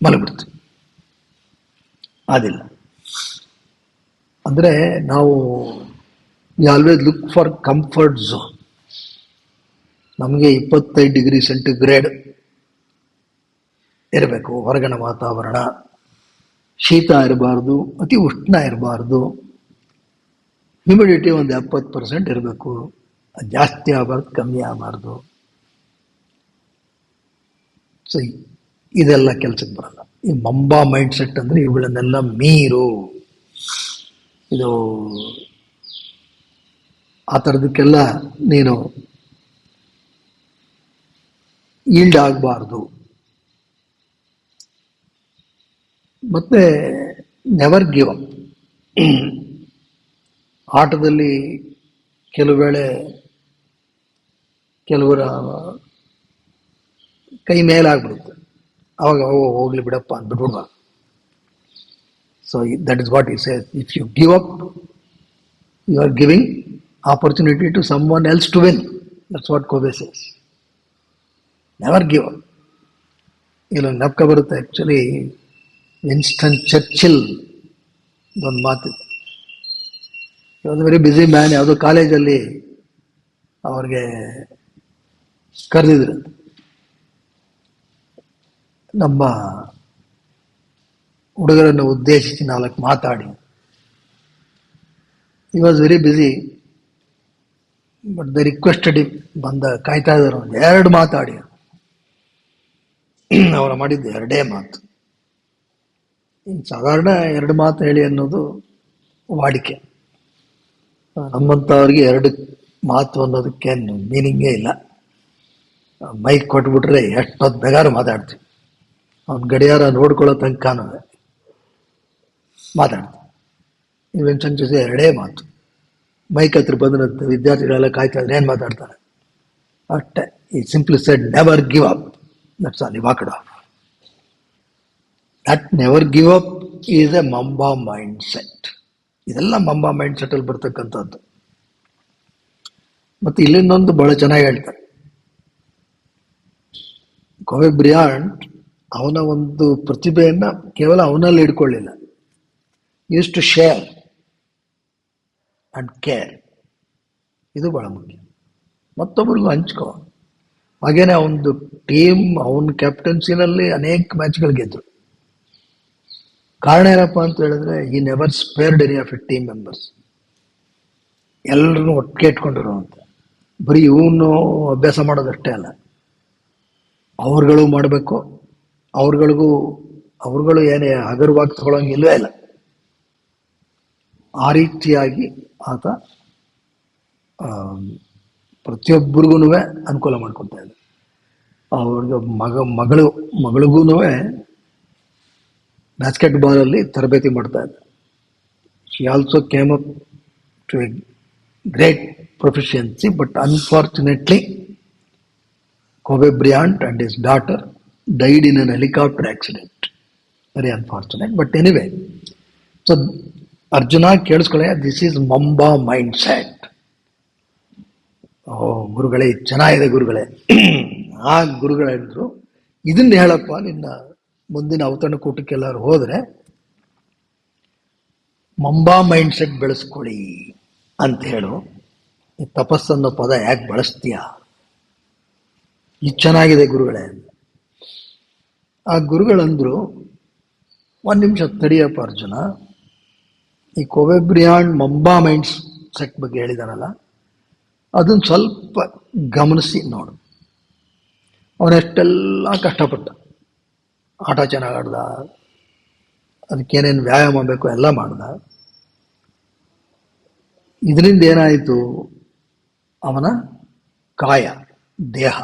ಮಲಗ್ಬಿಡ್ತೀವಿ. ಅದಿಲ್ಲ. ಅಂದರೆ ನಾವು always look for comfort zone. ನಮಗೆ 25 ಡಿಗ್ರಿ ಸೆಂಟಿಗ್ರೇಡ್ ಇರಬೇಕು ಹೊರಗಣ ವಾತಾವರಣ, ಶೀತ ಇರಬಾರ್ದು, ಅತಿ ಉಷ್ಣ ಇರಬಾರ್ದು, ಹ್ಯೂಮಿಡಿಟಿ ಒಂದು 70% ಇರಬೇಕು, ಜಾಸ್ತಿ ಆಗಬಾರ್ದು, ಕಮ್ಮಿ ಆಗಬಾರ್ದು. ಸೊ ಇದೆಲ್ಲ ಕೆಲಸಕ್ಕೆ ಬರಲ್ಲ. ಈ ಮಂಬಾ ಮೈಂಡ್ ಸೆಟ್ ಅಂದರೆ ಇವುಗಳನ್ನೆಲ್ಲ ಮೀರು, ಇದು ಆ ಥರದಕ್ಕೆಲ್ಲ ನೀನು ಈಲ್ಡ್ ಆಗಬಾರ್ದು. ಮತ್ತೆ ನೆವರ್ ಗಿವ್ ಅಪ್. ಆಟದಲ್ಲಿ ಕೆಲವು ವೇಳೆ ಕೆಲವರ ಕೈ ಮೇಲಾಗ್ಬಿಡುತ್ತೆ, ಅವಾಗ ಹೋಗ್ಲಿ ಬಿಡಪ್ಪ ಅಂದ್ಬಿಟ್ಬಿಡ್ಬಾರ್ದು. So that is what is, if you give up you are giving opportunity to someone else to win. That's what Kobe says. Never give up. ಇಲ್ಲೊಂದು ಜ್ಞಾಪಕ ಬರುತ್ತೆ, ಆ್ಯಕ್ಚುಲಿ ವಿನ್ಸ್ಟನ್ ಚರ್ಚಿಲ್ ಇದೊಂದು ಮಾತಿದೆ. Was very busy man. ಯಾವುದೋ ಕಾಲೇಜಲ್ಲಿ ಅವ್ರಿಗೆ ಕರೆದಿದ್ರು, ನಮ್ಮ ಹುಡುಗರನ್ನು ಉದ್ದೇಶಿಸಿ 4 ಮಾತಾಡಿ. He was very busy, but they requested ಬಂದ ಕಾಯ್ತಾ ಇದ್ದಾರೆ. ಒಂದು 2 ಮಾತಾಡಿ. ಅವರು ಮಾಡಿದ್ದು 2 ಮಾತು. ಸಾಧಾರಣ 2 ಮಾತು ಹೇಳಿ ಅನ್ನೋದು ವಾಡಿಕೆ. ನಮ್ಮಂಥವ್ರಿಗೆ 2 ಮಾತು ಅನ್ನೋದಕ್ಕೇನು ಮೀನಿಂಗೇ ಇಲ್ಲ. ಮೈಕ್ ಕೊಟ್ಬಿಟ್ರೆ ಎಷ್ಟೊತ್ತು ಬೇಕಾದ್ರೂ ಮಾತಾಡ್ತೀವಿ. ಅವ್ನ ಗಡಿಯಾರ ನೋಡ್ಕೊಳ್ಳೋ ತನಕನೂ ಮಾತಾಡ್ತೀವಿ. ಇವೆನ್ ಸಂಚಿಸಿ 2 ಮಾತು. ಮೈಕ್ ಹತ್ರ ಬಂದಿರುತ್ತೆ, ವಿದ್ಯಾರ್ಥಿಗಳೆಲ್ಲ ಕಾಯ್ತಾ ಇದ್ರೆ ಏನು ಮಾತಾಡ್ತಾರೆ ಅಷ್ಟೇ. ಈ simply said never give up. That's all. Walked off. That never give up is a mamba mindset. ಇದೆಲ್ಲ ಮಂಬಾ ಮೈಂಡ್ ಸೆಟ್ ಅಲ್ಲಿ ಬರ್ತಕ್ಕಂಥದ್ದು. ಮತ್ತೆ ಇಲ್ಲಿಂದೊಂದು ಬಹಳ ಚೆನ್ನಾಗಿ ಹೇಳ್ತಾರೆ. ಕೋವೆ ಬ್ರಿಯಾಂಟ್ ಅವನ ಒಂದು ಪ್ರತಿಭೆಯನ್ನ ಕೇವಲ ಅವನಲ್ಲಿ ಇಟ್ಕೊಳ್ಳಿಲ್ಲ. Use to share and care. ಇದು ಬಹಳ ಮುಖ್ಯ. ಮತ್ತೊಬ್ಬರಿಗೂ ಹಂಚ್ಕೋ. ಹಾಗೇನೆ ಅವನದು ಟೀಮ್ ಅವನ ಕ್ಯಾಪ್ಟನ್ಸಿನಲ್ಲಿ ಅನೇಕ ಮ್ಯಾಚ್ಗಳು ಗೆದ್ರು. ಕಾರಣ ಏನಪ್ಪ ಅಂತ ಹೇಳಿದ್ರೆ, he never spared any of a team members. ಎಲ್ಲರನ್ನು ಒಟ್ಟಿಗೆ ಇಟ್ಕೊಂಡಿರುವಂತ. ಬರೀ ಇವನು ಅಭ್ಯಾಸ ಮಾಡೋದಷ್ಟೇ ಅಲ್ಲ, ಅವ್ರುಗಳು ಮಾಡಬೇಕು. ಅವ್ರುಗಳು ಏನೇ ಹಗರವಾಗಿ ತಗೊಳ್ಳೋಂಗಿಲ್ವೇ ಇಲ್ಲ. ಆ ರೀತಿಯಾಗಿ ಆತ ಪ್ರತಿಯೊಬ್ಬರಿಗೂ ಅನುಕೂಲ ಮಾಡ್ಕೊತಾ ಇದ್ದ. ಅವ್ರಿಗೆ ಮಗಳಿಗೂ ಬ್ಯಾಸ್ಕೆಟ್ ಬಾಲ್ ಅಲ್ಲಿ ತರಬೇತಿ ಮಾಡ್ತಾ ಇದ್ದ. She also came up to a great proficiency, but unfortunately Kobe Bryant and his daughter died in an helicopter accident. Very unfortunate. But anyway, so Arjuna ಕೇಳಿಸ್ಕೊಳ್ಳೆ, ದಿಸ್ ಈಸ್ ಮಂಬಾ ಮೈಂಡ್ ಸೆಟ್. ಗುರುಗಳೇ ಚೆನ್ನಾಗಿದೆ ಗುರುಗಳೇ. ಆ ಗುರುಗಳಂದ್ರು ಇದನ್ನ ಹೇಳಪ್ಪ, ನಿನ್ನ ಮುಂದಿನ ಅವತರಣ ಕೂಟಕ್ಕೆಲ್ಲರೂ ಹೋದ್ರೆ ಮಂಬಾ ಮೈಂಡ್ ಸೆಟ್ ಬೆಳೆಸ್ಕೊಳ್ಳಿ ಅಂತ ಹೇಳು. ಈ ತಪಸ್ಸನ್ನೋ ಪದ ಯಾಕೆ ಬಳಸ್ತೀಯ? ಇದು ಚೆನ್ನಾಗಿದೆ ಗುರುಗಳೇ. ಆ ಗುರುಗಳಂದ್ರು, 1 ನಿಮಿಷ ತಡಿಯಪ್ಪ ಅರ್ಜುನ, ಈ ಕೋವೆ ಬ್ರಿಯಾಂಟ್ ಮಂಬಾ ಮೈಂಡ್ ಸೆಟ್ ಬಗ್ಗೆ ಹೇಳಿದಾನಲ್ಲ, ಅದನ್ನ ಸ್ವಲ್ಪ ಗಮನಿಸಿ ನೋಡು. ಅವನೆಷ್ಟೆಲ್ಲ ಕಷ್ಟಪಟ್ಟ, ಆಟ ಚೆನ್ನಾಗಿ ಆಡ್ದ, ಅದಕ್ಕೇನೇನು ವ್ಯಾಯಾಮ ಬೇಕು ಎಲ್ಲ ಮಾಡ್ದ. ಇದರಿಂದ ಏನಾಯಿತು? ಅವನ ಕಾಯ ದೇಹ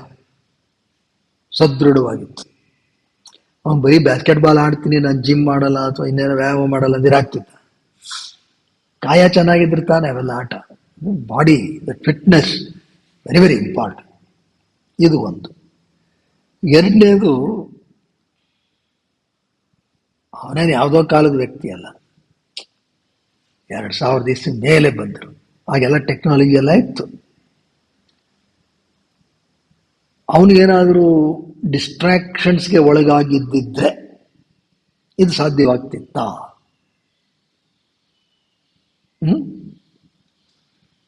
ಸದೃಢವಾಗಿತ್ತು. ಅವನು ಬರೀ ಬ್ಯಾಸ್ಕೆಟ್ ಬಾಲ್ ಆಡ್ತೀನಿ, ನಾನು ಜಿಮ್ ಮಾಡಲ್ಲ ಅಥವಾ ಇನ್ನೇನೋ ವ್ಯಾಯಾಮ ಮಾಡಲ್ಲ ಅಂದಿರಾಗ್ತಿದ್ದ. ಕಾಯ ಚೆನ್ನಾಗಿದ್ರೆ ತಾನೆ ಅವೆಲ್ಲ ಆಟ. Body fitness very very important. ಇದು ಒಂದು. 2ನೇದು, ಅವನೇನು ಯಾವುದೋ ಕಾಲದ ವ್ಯಕ್ತಿ ಅಲ್ಲ, 2000 ಇಸ್ವಿ ಮೇಲೆ ಬಂದರು. ಹಾಗೆಲ್ಲ ಟೆಕ್ನಾಲಜಿ ಎಲ್ಲ ಇತ್ತು. ಅವನಿಗೇನಾದರೂ ಡಿಸ್ಟ್ರಾಕ್ಷನ್ಸ್ಗೆ ಒಳಗಾಗಿದ್ದಿದ್ರೆ ಇದು ಸಾಧ್ಯವಾಗ್ತಿತ್ತ?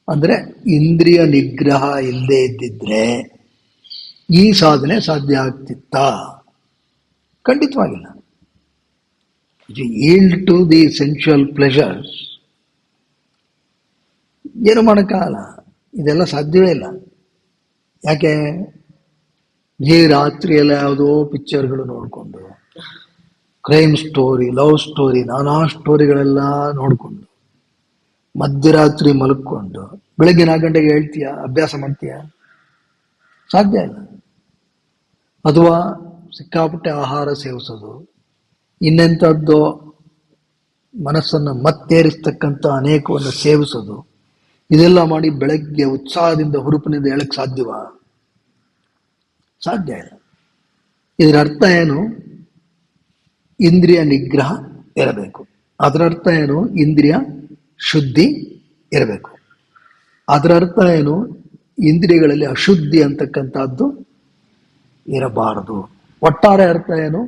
ಅಂದ್ರೆ ಇಂದ್ರಿಯ ನಿಗ್ರಹ ಇಲ್ಲದೆ ಇದ್ದಿದ್ರೆ ಈ ಸಾಧನೆ ಸಾಧ್ಯ ಆಗ್ತಿತ್ತ? ಖಂಡಿತವಾಗಿಲ್ಲ. ಈಲ್ಡ್ ಟು ದಿ ಸೆನ್ಶುವಲ್ ಪ್ಲೆಷರ್ಸ್ ಏನು ಮಾಡೋಕ್ಕಾಗಲ್ಲ. ಇದೆಲ್ಲ ಸಾಧ್ಯವೇ ಇಲ್ಲ. ಯಾಕೆ? ಈ ರಾತ್ರಿಯೆಲ್ಲ ಯಾವುದೋ ಪಿಕ್ಚರ್ಗಳು ನೋಡಿಕೊಂಡು, ಕ್ರೈಮ್ ಸ್ಟೋರಿ, ಲವ್ ಸ್ಟೋರಿ, ನಾನಾ ಸ್ಟೋರಿಗಳೆಲ್ಲ ನೋಡಿಕೊಂಡು, ಮಧ್ಯರಾತ್ರಿ ಮಲಕ್ಕೊಂಡು ಬೆಳಗ್ಗೆ 4 ಗಂಟೆಗೆ ಹೇಳ್ತೀಯ, ಅಭ್ಯಾಸ ಮಾಡ್ತೀಯ? ಸಾಧ್ಯ ಇಲ್ಲ. ಅಥವಾ ಸಿಕ್ಕಾಪಟ್ಟೆ ಆಹಾರ ಸೇವಿಸೋದು, ಇನ್ನೆಂಥದ್ದು ಮನಸ್ಸನ್ನು ಮತ್ತೇರಿಸ್ತಕ್ಕಂಥ ಅನೇಕವನ್ನು ಸೇವಿಸೋದು, ಇದೆಲ್ಲ ಮಾಡಿ ಬೆಳಗ್ಗೆ ಉತ್ಸಾಹದಿಂದ ಹುರುಪಿನಿಂದ ಹೇಳಕ್ ಸಾಧ್ಯವಾ? ಸಾಧ್ಯ ಇಲ್ಲ. ಇದರ ಅರ್ಥ ಏನು? ಇಂದ್ರಿಯ ನಿಗ್ರಹ ಇರಬೇಕು. ಅದರ ಅರ್ಥ ಏನು? ಇಂದ್ರಿಯ ಶುದ್ಧಿ ಇರಬೇಕು. ಅದರ ಅರ್ಥ ಏನು? ಇಂದ್ರಿಯಗಳಲ್ಲಿ ಅಶುದ್ಧಿ ಅಂತಕ್ಕಂಥದ್ದು ಇರಬಾರದು. ಒಟ್ಟಾರೆ ಅರ್ಥ ಏನು?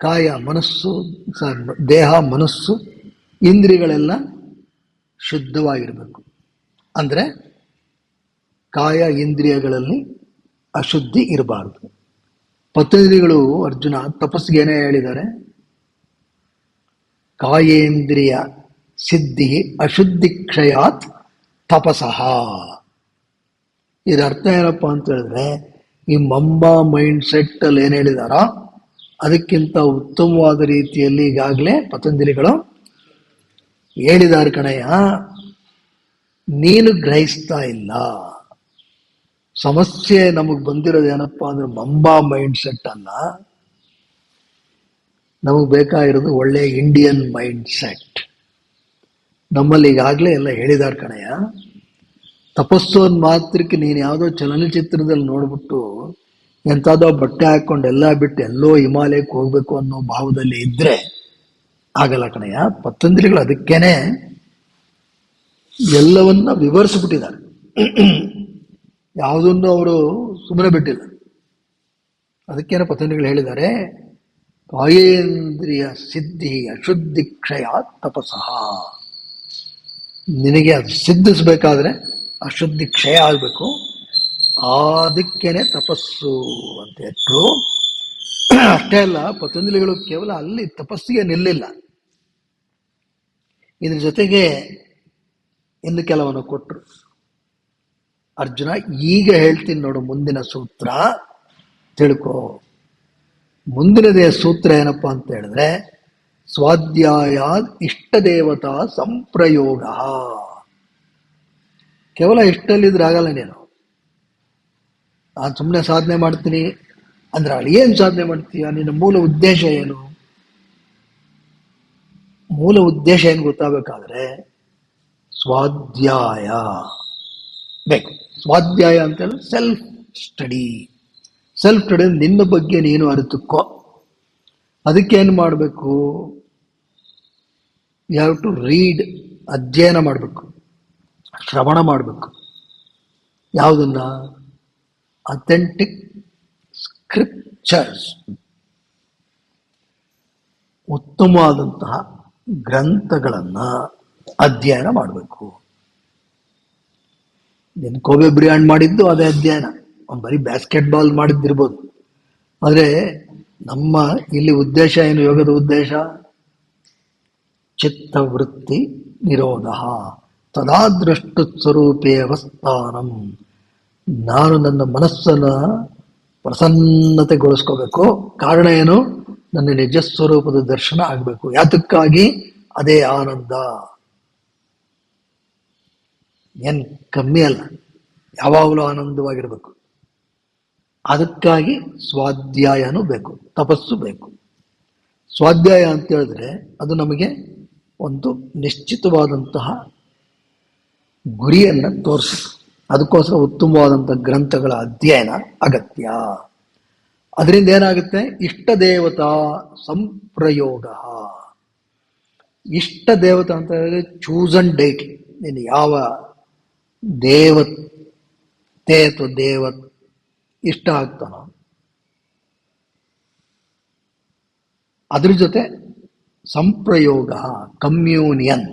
ಕಾಯ ಮನಸ್ಸು, ದೇಹ ಮನಸ್ಸು ಇಂದ್ರಿಯಗಳೆಲ್ಲ ಶುದ್ಧವಾಗಿರಬೇಕು. ಅಂದರೆ ಕಾಯ ಇಂದ್ರಿಯಗಳಲ್ಲಿ ಅಶುದ್ಧಿ ಇರಬಾರದು. ಪತಂಜಲಿಗಳು ಅರ್ಜುನ ತಪಸ್ಸಿಗೆ ಏನೇ ಹೇಳಿದ್ದಾರೆ, ಕಾಯೇಂದ್ರಿಯ ಸಿದ್ಧಿ ಅಶುದ್ಧಿ ಕ್ಷಯಾತ್ ತಪಸಃ. ಇದರ ಅರ್ಥ ಏನಪ್ಪ ಅಂತ ಹೇಳಿದ್ರೆ, ಈ ಮಂಬಾ ಮೈಂಡ್ ಸೆಟ್ ಅಲ್ಲಿ ಏನ್ ಹೇಳಿದಾರೋ ಅದಕ್ಕಿಂತ ಉತ್ತಮವಾದ ರೀತಿಯಲ್ಲಿ ಈಗಾಗಲೇ ಪತಂಜಲಿಗಳು ಹೇಳಿದಾರೆ ಕಣಯ್ಯ. ನೀನು ಗ್ರಹಿಸ್ತಾ ಇಲ್ಲ. ಸಮಸ್ಯೆ ನಮಗ್ ಬಂದಿರೋದು ಏನಪ್ಪಾ ಅಂದ್ರೆ ಮಂಬಾ ಮೈಂಡ್ ಸೆಟ್ ಅಲ್ಲ, ನಮಗ್ ಬೇಕಾಗಿರೋದು ಒಳ್ಳೆ ಇಂಡಿಯನ್ ಮೈಂಡ್ ಸೆಟ್. ನಮ್ಮಲ್ಲಿ ಈಗಾಗಲೇ ಎಲ್ಲ ಹೇಳಿದಾರೆ ಕಣಯ್ಯ. ತಪಸ್ಸು ಅಂದ್ ಮಾತ್ರಕ್ಕೆ ನೀನು ಯಾವುದೋ ಚಲನಚಿತ್ರದಲ್ಲಿ ನೋಡ್ಬಿಟ್ಟು ಎಂಥದೋ ಬಟ್ಟೆ ಹಾಕೊಂಡು ಎಲ್ಲ ಬಿಟ್ಟು ಎಲ್ಲೋ ಹಿಮಾಲಯಕ್ಕೆ ಹೋಗ್ಬೇಕು ಅನ್ನೋ ಭಾವದಲ್ಲಿ ಇದ್ರೆ ಆಗಲ್ಲ ಕಣಯ್ಯ. ಪತಂಜಲಿಗಳು ಅದಕ್ಕೇನೆ ಎಲ್ಲವನ್ನ ವಿವರಿಸ್ಬಿಟ್ಟಿದ್ದಾರೆ. ಯಾವುದನ್ನು ಅವರು ಸುಮ್ಮನೆ ಬಿಟ್ಟಿಲ್ಲ. ಅದಕ್ಕೇನೆ ಪತಂಜಲಿಗಳು ಹೇಳಿದ್ದಾರೆ, ಕಾಯೇಂದ್ರಿಯ ಸಿದ್ಧಿ ಅಶುದ್ಧಿ ಕ್ಷಯ ತಪಸಃ. ನಿನಗೆ ಅದು ಸಿದ್ಧಿಸ್ಬೇಕಾದ್ರೆ ಅಶುದ್ಧಿ ಕ್ಷಯ ಆಗಬೇಕು, ಅದಕ್ಕೇನೆ ತಪಸ್ಸು ಅಂತ ಇಟ್ರು. ಅಷ್ಟೇ ಅಲ್ಲ, ಪತಂಜಲಿಗಳು ಕೇವಲ ಅಲ್ಲಿ ತಪಸ್ಸಿಗೆ ನಿಲ್ಲಿಲ್ಲ, ಇದ್ರ ಜೊತೆಗೆ ಇನ್ನು ಕೆಲವನ್ನು ಕೊಟ್ಟರು. ಅರ್ಜುನ, ಈಗ ಹೇಳ್ತೀನಿ ನೋಡು ಮುಂದಿನ ಸೂತ್ರ, ತಿಳ್ಕೊ. ಮುಂದಿನದೇ ಸೂತ್ರ ಏನಪ್ಪಾ ಅಂತ ಹೇಳಿದ್ರೆ, ಸ್ವಾಧ್ಯಾಯ ಇಷ್ಟ ದೇವತಾ ಸಂಪ್ರಯೋಗ. ಕೇವಲ ಇಷ್ಟಲ್ಲಿದ್ರೆ ಆಗಲ್ಲ. ನೀನು ನಾನು ಸುಮ್ಮನೆ ಸಾಧನೆ ಮಾಡ್ತೀನಿ ಅಂದ್ರೆ ಅಲ್ಲಿ ಏನು ಸಾಧನೆ ಮಾಡ್ತೀಯ? ನಿನ್ನ ಮೂಲ ಉದ್ದೇಶ ಏನು? ಮೂಲ ಉದ್ದೇಶ ಏನು ಗೊತ್ತಾಗಬೇಕಾದ್ರೆ ಸ್ವಾಧ್ಯಾಯ ಬೇಕು. ಸ್ವಾಧ್ಯಾಯ ಅಂತ ಹೇಳಿದ್ರೆ ಸೆಲ್ಫ್ ಸ್ಟಡಿ. ಸೆಲ್ಫ್ ಸ್ಟಡಿ ನಿನ್ನ ಬಗ್ಗೆ ನೀನು ಅರಿತುಕೋ. ಅದಕ್ಕೇನು ಮಾಡಬೇಕು? ಯು ಹ್ಯಾವ್ ಟು ರೀಡ್, ಅಧ್ಯಯನ ಮಾಡಬೇಕು, ಶ್ರವಣ ಮಾಡಬೇಕು. ಯಾವುದನ್ನ? ಅಥೆಂಟಿಕ್ ಸ್ಕ್ರಿಪ್ಚರ್ಸ್, ಉತ್ತಮವಾದಂತಹ ಗ್ರಂಥಗಳನ್ನ ಅಧ್ಯಯನ ಮಾಡಬೇಕು. ನೀನು ಕೋಬೆ ಬ್ರಿಯಾಂಡ್ ಮಾಡಿದ್ದು ಅದೇ ಅಧ್ಯಯನ, ಬರೀ ಬ್ಯಾಸ್ಕೆಟ್ ಬಾಲ್ ಮಾಡಿದ್ದಿರ್ಬೋದು. ಆದರೆ ನಮ್ಮ ಇಲ್ಲಿ ಉದ್ದೇಶ ಏನು? ಯೋಗದ ಉದ್ದೇಶ ಚಿತ್ತವೃತ್ತಿ ನಿರೋಧ ತದಾದೃಷ್ಟು ಸ್ವರೂಪೇ ಅವಸ್ಥಾನಂ. ನಾನು ನನ್ನ ಮನಸ್ಸನ್ನು ಪ್ರಸನ್ನತೆಗೊಳಿಸ್ಕೋಬೇಕು. ಕಾರಣ ಏನು? ನನ್ನ ನಿಜ ಸ್ವರೂಪದ ದರ್ಶನ ಆಗಬೇಕು. ಯಾತಕ್ಕಾಗಿ? ಅದೇ ಆನಂದ. ಏನ್ ಕಮ್ಮಿ ಅಲ್ಲ, ಯಾವಾಗಲೂ ಆನಂದವಾಗಿರ್ಬೇಕು. ಅದಕ್ಕಾಗಿ ಸ್ವಾಧ್ಯಾಯನೂ ಬೇಕು, ತಪಸ್ಸು ಬೇಕು. ಸ್ವಾಧ್ಯಾಯ ಅಂತ ಹೇಳಿದ್ರೆ ಅದು ನಮಗೆ ಒಂದು ನಿಶ್ಚಿತವಾದಂತಹ ಗುರಿಯನ್ನು ತೋರಿಸುತ್ತೆ. ಅದಕ್ಕೋಸ್ಕರ ಉತ್ತಮವಾದಂತಹ ಗ್ರಂಥಗಳ ಅಧ್ಯಯನ ಅಗತ್ಯ. ಅದರಿಂದ ಏನಾಗುತ್ತೆ? ಇಷ್ಟ ದೇವತಾ ಸಂಪ್ರಯೋಗ. ಇಷ್ಟ ದೇವತಾ ಅಂತ ಹೇಳಿದ್ರೆ ಚೂಸನ್ ಡೇಟಿ. ನೀನು ಯಾವ ದೇವತೆ ಅಥವಾ ಇಷ್ಟ ಆಗ್ತಾನೋ ಅದ್ರ ಜೊತೆ ಸಂಪ್ರಯೋಗ, ಕಮ್ಯೂನಿಯನ್,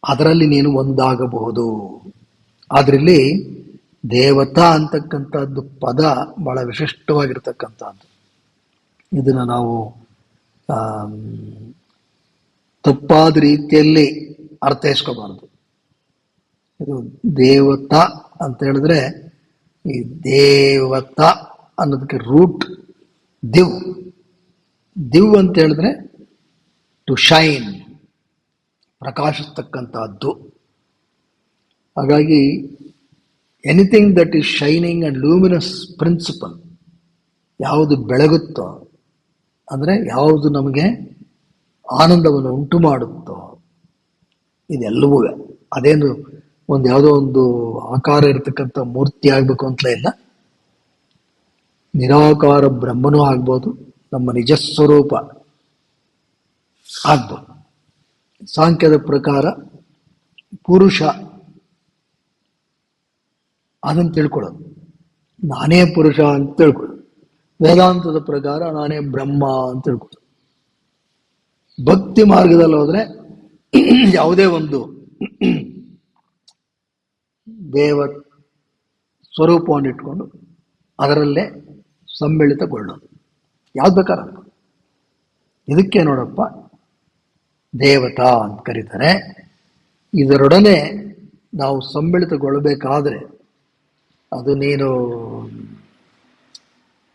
ಅದರಲ್ಲಿ ನೀನು ಒಂದಾಗಬಹುದು. ಅದರಲ್ಲಿ ದೇವತಾ ಅಂತಕ್ಕಂಥದ್ದು ಪದ ಬಹಳ ವಿಶಿಷ್ಟವಾಗಿರ್ತಕ್ಕಂಥದ್ದು. ಇದನ್ನು ನಾವು ತಪ್ಪಾದ ರೀತಿಯಲ್ಲಿ ಅರ್ಥೈಸ್ಕೋಬಾರ್ದು. ಇದು ದೇವತಾ ಅಂತ ಹೇಳಿದ್ರೆ, ಈ ದೇವತಾ ಅನ್ನೋದಕ್ಕೆ ರೂಟ್ ದಿವ್. ದಿವ್ ಅಂತ ಹೇಳಿದ್ರೆ ಟು ಶೈನ್, ಪ್ರಕಾಶಿಸ್ತಕ್ಕಂಥದ್ದು. ಹಾಗಾಗಿ anything that is shining and luminous principle, ಯಾವುದು ಬೆಳಗುತ್ತೋ ಅಂದರೆ ಯಾವುದು ನಮಗೆ ಆನಂದವನ್ನು ಉಂಟು ಮಾಡುತ್ತೋ, ಇದೆಲ್ಲವೂ ಅದೇನು ಒಂದು ಯಾವುದೋ ಒಂದು ಆಕಾರ ಇರತಕ್ಕಂಥ ಮೂರ್ತಿ ಆಗಬೇಕು ಅಂತಲೇ ಇಲ್ಲ. ನಿರಾಕಾರ ಬ್ರಹ್ಮನೂ ಆಗ್ಬೋದು, ನಮ್ಮ ನಿಜಸ್ವರೂಪ ಆಗ್ಬೋದು. ಸಾಂಖ್ಯದ ಪ್ರಕಾರ ಪುರುಷ ಅದನ್ನು ತಿಳ್ಕೊಳ್ಳೋದು, ನಾನೇ ಪುರುಷ ಅಂತ ತಿಳ್ಕೊಳ್ಳೋದು. ವೇದಾಂತದ ಪ್ರಕಾರ ನಾನೇ ಬ್ರಹ್ಮ ಅಂತ ತಿಳ್ಕೊತ. ಭಕ್ತಿ ಮಾರ್ಗದಲ್ಲಿ ಹೋದ್ರೆ ಯಾವುದೇ ಒಂದು ದೇವ ಸ್ವರೂಪವನ್ನು ಇಟ್ಕೊಂಡು ಅದರಲ್ಲೇ ಸಮ್ಮಿಳಿತಗೊಳ್ಳೋದು, ಯಾವ್ದು ಬೇಕಾದ. ಇದಕ್ಕೆ ನೋಡಪ್ಪ ದೇವತಾ ಅಂತ ಕರೀತಾರೆ. ಇದರೊಡನೆ ನಾವು ಸಮ್ಮಿಳಿತಗೊಳ್ಳಬೇಕಾದ್ರೆ ಅದು ನೀನು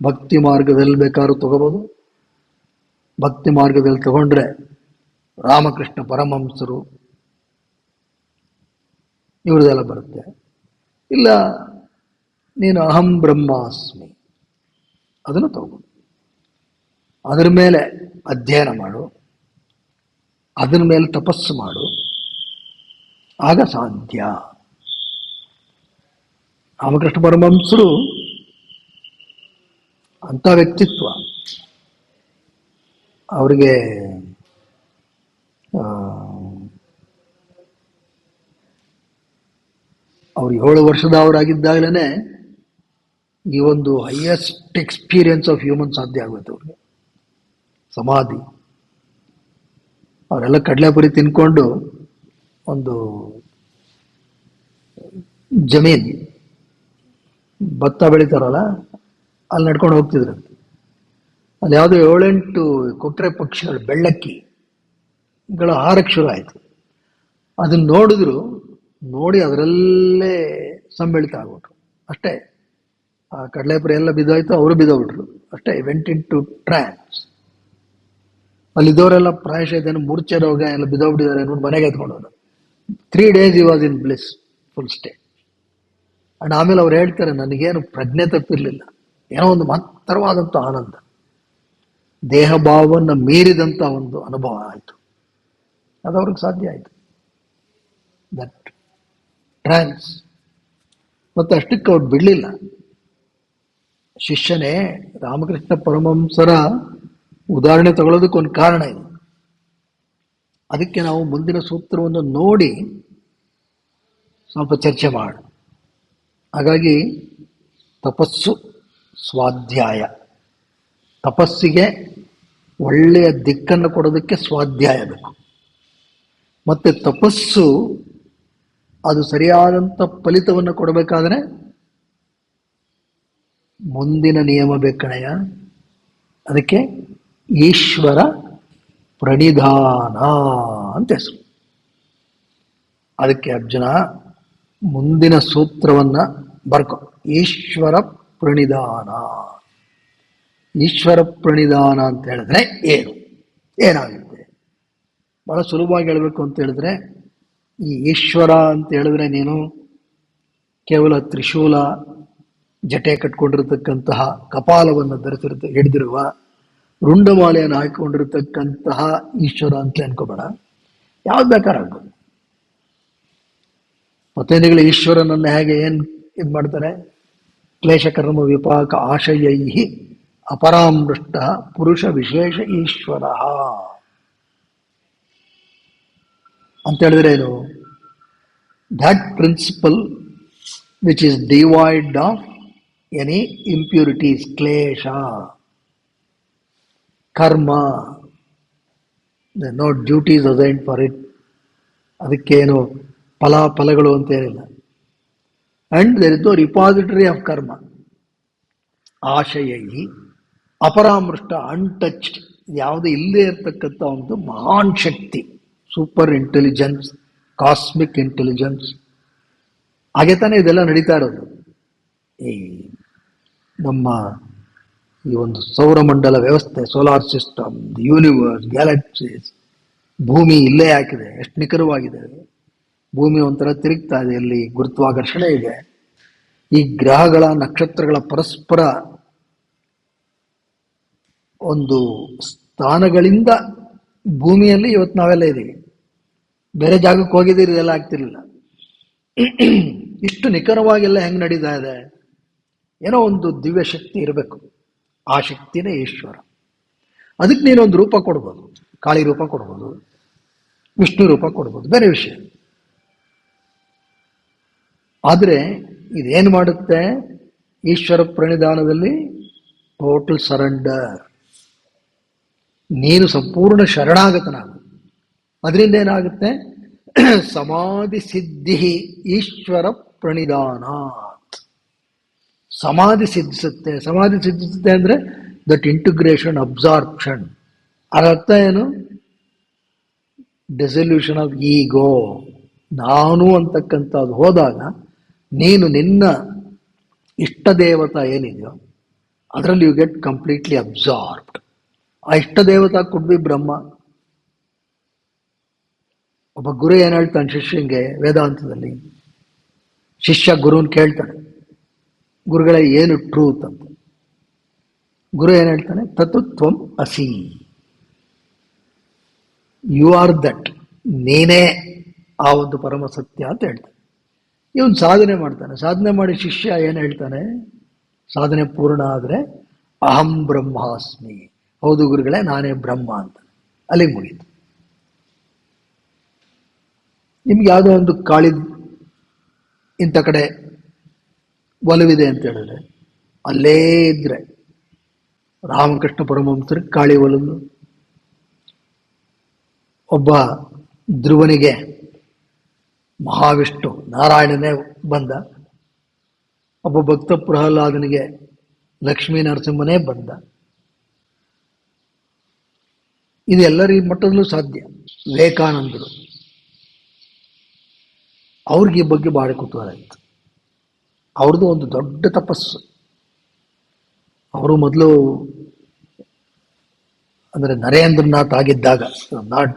ಭಕ್ತಿ ಮಾರ್ಗದಲ್ಲಿ ಬೇಕಾದ್ರೂ ತಗೋಬಹುದು. ಭಕ್ತಿ ಮಾರ್ಗದಲ್ಲಿ ತಗೊಂಡ್ರೆ ರಾಮಕೃಷ್ಣ ಪರಮಹಂಸರು ಇವ್ರದೆಲ್ಲ ಬರುತ್ತೆ. ಇಲ್ಲ ನೀನು ಅಹಂ ಬ್ರಹ್ಮಾಸ್ಮಿ ಅದನ್ನು ತಗೋಬಹುದು. ಅದರ ಮೇಲೆ ಅಧ್ಯಯನ ಮಾಡು, ಅದರ ಮೇಲೆ ತಪಸ್ಸು ಮಾಡು, ಆಗ ಸಾಧ್ಯ. ರಾಮಕೃಷ್ಣ ಪರಮಹಂಸರು ಅಂತ ವ್ಯಕ್ತಿತ್ವ. ಅವರಿಗೆ ಅವ್ರು 7 ವರ್ಷದವರಾಗಿದ್ದಾಗಲೇ ಈ ಒಂದು ಹೈಯೆಸ್ಟ್ ಎಕ್ಸ್ಪೀರಿಯನ್ಸ್ ಆಫ್ ಹ್ಯೂಮನ್ ಸಾಧ್ಯ ಆಗುತ್ತೆ ಅವ್ರಿಗೆ. ಸಮಾಧಿ. ಅವರೆಲ್ಲ ಕಡಲೆಪುರಿ ತಿನ್ಕೊಂಡು ಒಂದು ಜಮೀನ್ ಭತ್ತ ಬೆಳಿತಾರಲ್ಲ ಅಲ್ಲಿ ನಡ್ಕೊಂಡು ಹೋಗ್ತಿದ್ರಂತೆ. ಅಲ್ಲಿ ಯಾವುದೋ 7-8 ಕೊಕ್ಕರೆ ಪಕ್ಷಿಗಳು ಬೆಳ್ಳಕ್ಕಿಗಳ ಹಾರಕ್ಕೆ ಶುರು ಆಯಿತು. ಅದನ್ನ ನೋಡಿದ್ರು, ನೋಡಿ ಅದರಲ್ಲೇ ಸಮ್ಮಿಳಿತ ಆಗ್ಬಿಟ್ರು ಅಷ್ಟೇ. ಆ ಕಡಲೆಪುರಿ ಎಲ್ಲ ಬಿದ್ದೋಯ್ತು, ಅವರು ಬಿದ್ದೋಗ್ಬಿಟ್ರು ಅಷ್ಟೇ. ವೆಂಟ್ ಇನ್ ಟು ಟ್ರಾನ್ಸ್. ಅಲ್ಲಿದ್ದವರೆಲ್ಲ ಪ್ರಾಯಶಃ ಇದೇನು ಮೂರ್ಛೆ ರೋಗ ಎಲ್ಲ ಬಿದ್ದೋಗ್ಬಿಟ್ಟಿದ್ದಾರೆ ನೋಡಿ ಮನೆಗೆ ಎತ್ಕೊಂಡವ್ರು. 3 days he was in bliss, full state. And ಆಮೇಲೆ ಅವ್ರು ಹೇಳ್ತಾರೆ, ನನಗೇನು ಪ್ರಜ್ಞೆ ತಪ್ಪಿರ್ಲಿಲ್ಲ, ಏನೋ ಒಂದು ಮಹತ್ತರವಾದಂಥ ಆನಂದ, ದೇಹ ಭಾವವನ್ನು ಮೀರಿದಂಥ ಒಂದು ಅನುಭವ ಆಯಿತು. ಅದು ಅವ್ರಿಗೆ ಸಾಧ್ಯ ಆಯಿತು, ದಟ್ ಟ್ರಾನ್ಸ್. ಮತ್ತು ಅಷ್ಟಕ್ಕೆ ಅವ್ರು ಬಿಡಲಿಲ್ಲ. ಶಿಷ್ಯನೇ ರಾಮಕೃಷ್ಣ ಪರಮಹಂಸರ ಉದಾಹರಣೆ ತಗೊಳ್ಳೋದಕ್ಕೆ ಒಂದು ಕಾರಣ ಇದೆ. ಅದಕ್ಕೆ ನಾವು ಮುಂದಿನ ಸೂತ್ರವನ್ನು ನೋಡಿ ಸ್ವಲ್ಪ ಚರ್ಚೆ ಮಾಡ. ಹಾಗಾಗಿ ತಪಸ್ಸು, ಸ್ವಾಧ್ಯಾಯ. ತಪಸ್ಸಿಗೆ ಒಳ್ಳೆಯ ದಿಕ್ಕನ್ನು ಕೊಡೋದಕ್ಕೆ ಸ್ವಾಧ್ಯಾಯ ಬೇಕು. ಮತ್ತೆ ತಪಸ್ಸು ಅದು ಸರಿಯಾದಂಥ ಫಲಿತವನ್ನು ಕೊಡಬೇಕಾದ್ರೆ ಮುಂದಿನ ನಿಯಮ ಬೇಕಣಯ್ಯ. ಅದಕ್ಕೆ ಈಶ್ವರ ಪ್ರಣಿಧಾನ ಅಂತ ಹೆಸರು. ಅದಕ್ಕೆ ಅರ್ಜುನ ಮುಂದಿನ ಸೂತ್ರವನ್ನ ಬರ್ಕೊ. ಈಶ್ವರ ಪ್ರಣಿಧಾನ. ಈಶ್ವರ ಪ್ರಣಿಧಾನ ಅಂತ ಹೇಳಿದ್ರೆ ಏನಾಗುತ್ತೆ? ಬಹಳ ಸುಲಭವಾಗಿ ಹೇಳ್ಬೇಕು ಅಂತ ಹೇಳಿದ್ರೆ, ಈ ಈಶ್ವರ ಅಂತ ಹೇಳಿದ್ರೆ ನೀನು ಕೇವಲ ತ್ರಿಶೂಲ, ಜಟೆ ಕಟ್ಕೊಂಡಿರತಕ್ಕಂತಹ, ಕಪಾಲವನ್ನು ಹಿಡಿದಿರುವ, ರುಂಡಮಾಲೆಯನ್ನು ಹಾಕಿಕೊಂಡಿರತಕ್ಕಂತಹ ಈಶ್ವರ ಅಂತ ಅನ್ಕೋಬೇಡ. ಯಾವ್ದು ಬೇಕಾರಾಗ್ಬೋದು. ಮತ್ತೇನಿಗಳು ಈಶ್ವರನನ್ನು ಹೇಗೆ ಇದು ಮಾಡ್ತಾರೆ? ಕ್ಲೇಶಕರ್ಮ ವಿಪಾಕ ಆಶಯೈ ಅಪರಾಮೃಷ್ಟ ಪುರುಷ ವಿಶೇಷ ಈಶ್ವರ ಅಂತ ಹೇಳಿದ್ರೆ ಏನು? That principle which is devoid of any impurities, klesha, karma, no duties assigned for it. ಅದಕ್ಕೇನು ಫಲಗಳು ಅಂತ ಏನಿಲ್ಲ. And there is no repository of karma. ಆಶಯೈ ಅಪರಾಮೃಷ್ಟ, ಅನ್ಟಚ್ಡ್, ಯಾವುದೇ ಇಲ್ಲದೆ ಇರತಕ್ಕಂಥ ಒಂದು ಮಹಾನ್ ಶಕ್ತಿ, ಸೂಪರ್ ಇಂಟೆಲಿಜೆನ್ಸ್, ಕಾಸ್ಮಿಕ್ ಇಂಟೆಲಿಜೆನ್ಸ್. ಹಾಗೆ ತಾನೇ ಇದೆಲ್ಲ ನಡೀತಾ ಇರೋದು. ಈ ನಮ್ಮ ಈ ಒಂದು ಸೌರಮಂಡಲ ವ್ಯವಸ್ಥೆ, ಸೋಲಾರ್ ಸಿಸ್ಟಮ್, ಯೂನಿವರ್ಸ್, ಗ್ಯಾಲಕ್ಸೀಸ್, ಭೂಮಿ ಇಲ್ಲೇ ಹಾಕಿದೆ, ಎಷ್ಟು ನಿಖರವಾಗಿದೆ. ಭೂಮಿ ಒಂಥರ ತಿರುಗ್ತಾ ಇದೆ, ಇಲ್ಲಿ ಗುರುತ್ವಾಕರ್ಷಣೆ ಇದೆ. ಈ ಗ್ರಹಗಳ, ನಕ್ಷತ್ರಗಳ ಪರಸ್ಪರ ಒಂದು ಸ್ಥಾನಗಳಿಂದ ಭೂಮಿಯಲ್ಲಿ ಇವತ್ತು ನಾವೆಲ್ಲ ಇದ್ದೀವಿ. ಬೇರೆ ಜಾಗಕ್ಕೆ ಹೋಗಿದ್ದೀರಿ, ಇದೆಲ್ಲ ಆಗ್ತಿರ್ಲಿಲ್ಲ. ಇಷ್ಟು ನಿಖರವಾಗೆಲ್ಲ ಹೆಂಗೆ ನಡೀತಾ ಇದೆ? ಏನೋ ಒಂದು ದಿವ್ಯ ಶಕ್ತಿ ಇರಬೇಕು. ಆ ಶಕ್ತಿನೇ ಈಶ್ವರ. ಅದಕ್ಕೆ ನೀನೊಂದು ರೂಪ ಕೊಡ್ಬೋದು, ಕಾಳಿ ರೂಪ ಕೊಡ್ಬೋದು, ವಿಷ್ಣು ರೂಪ ಕೊಡ್ಬೋದು, ಬೇರೆ ವಿಷಯ. ಆದರೆ ಇದೇನು ಮಾಡುತ್ತೆ? ಈಶ್ವರ ಪ್ರಣಿಧಾನದಲ್ಲಿ ಟೋಟಲ್ ಸರೆಂಡರ್. ನೀನು ಸಂಪೂರ್ಣ ಶರಣಾಗತನಾಗು. ಅದರಿಂದ ಏನಾಗುತ್ತೆ? ಸಮಾಧಿ ಸಿದ್ಧಿ ಈಶ್ವರ ಪ್ರಣಿಧಾನ. ಸಮಾಧಿ ಸಿದ್ಧಿಸುತ್ತೆ. ಸಮಾಧಿ ಸಿದ್ಧಿಸುತ್ತೆ ಅಂದರೆ ದಟ್ ಇಂಟಿಗ್ರೇಷನ್, ಅಬ್ಸಾರ್ಪ್ಷನ್. ಅದರ ಅರ್ಥ ಏನು? ಡಿಸಲ್ಯೂಷನ್ ಆಫ್ ಈಗೋ, ನಾನು ಅಂತಕ್ಕಂಥದ್ದು ಹೋದಾಗ ನೀನು ನಿನ್ನ ಇಷ್ಟ ದೇವತಾ ಏನಿದೆಯೋ ಅದರಲ್ಲಿ ಯು ಗೆಟ್ ಕಂಪ್ಲೀಟ್ಲಿ ಅಬ್ಸಾರ್ಬ್ಡ್. ಆ ಇಷ್ಟ ದೇವತಾ ಕುಡ್ ಬಿ ಬ್ರಹ್ಮ. ಒಬ್ಬ ಗುರು ಏನು ಹೇಳ್ತಾನೆ ಶಿಷ್ಯಂಗೆ ವೇದಾಂತದಲ್ಲಿ? ಶಿಷ್ಯ ಗುರುನ್ ಕೇಳ್ತಾನೆ, ಗುರುಗಳೇ ಏನು ಟ್ರೂತ್ ಅಂತ. ಗುರು ಏನು ಹೇಳ್ತಾನೆ? ತತ್ತು ತ್ವಂ ಅಸಿ, ಯು ಆರ್ ದಟ್, ನೀನೇ ಆ ಒಂದು ಪರಮ ಸತ್ಯ ಅಂತ ಹೇಳ್ತಾನೆ. ಇವನು ಸಾಧನೆ ಮಾಡ್ತಾನೆ. ಸಾಧನೆ ಮಾಡಿ ಶಿಷ್ಯ ಏನು ಹೇಳ್ತಾನೆ? ಸಾಧನೆ ಪೂರ್ಣ ಆದರೆ ಅಹಂ ಬ್ರಹ್ಮಾಸ್ಮಿ, ಹೌದು ಗುರುಗಳೇ ನಾನೇ ಬ್ರಹ್ಮ ಅಂತ. ಅಲ್ಲಿಗೆ ಮುಗೀತು. ನಿಮ್ಗೆ ಯಾವುದೋ ಒಂದು ಕಾಳಿ ಇಂಥ ಕಡೆ ಒಲವಿದೆ ಅಂತ ಹೇಳಿದ್ರೆ ಅಲ್ಲೇ ಇದ್ರೆ ರಾಮಕೃಷ್ಣ ಪರಮಹಂಸರಿಗೆ ಕಾಳಿ ಒಲವು, ಒಬ್ಬ ಧ್ರುವನಿಗೆ ಮಹಾವಿಷ್ಣು ನಾರಾಯಣನೇ ಬಂದ, ಒಬ್ಬ ಭಕ್ತ ಪ್ರಹ್ಲಾದನಿಗೆ ಲಕ್ಷ್ಮೀ ನರಸಿಂಹನೇ ಬಂದ. ಇದು ಎಲ್ಲರ ಈ ಮಟ್ಟದಲ್ಲೂ ಸಾಧ್ಯ. ವಿವೇಕಾನಂದರು ಅವ್ರಿಗೆ ಈ ಬಗ್ಗೆ ಭಾಳ ಕುತೂಹಲ ಇತ್ತು. ಅವ್ರದ್ದು ಒಂದು ದೊಡ್ಡ ತಪಸ್ಸು. ಅವರು ಮೊದಲು ಅಂದರೆ ನರೇಂದ್ರನಾಥ್ ಆಗಿದ್ದಾಗ, ನಾಟ್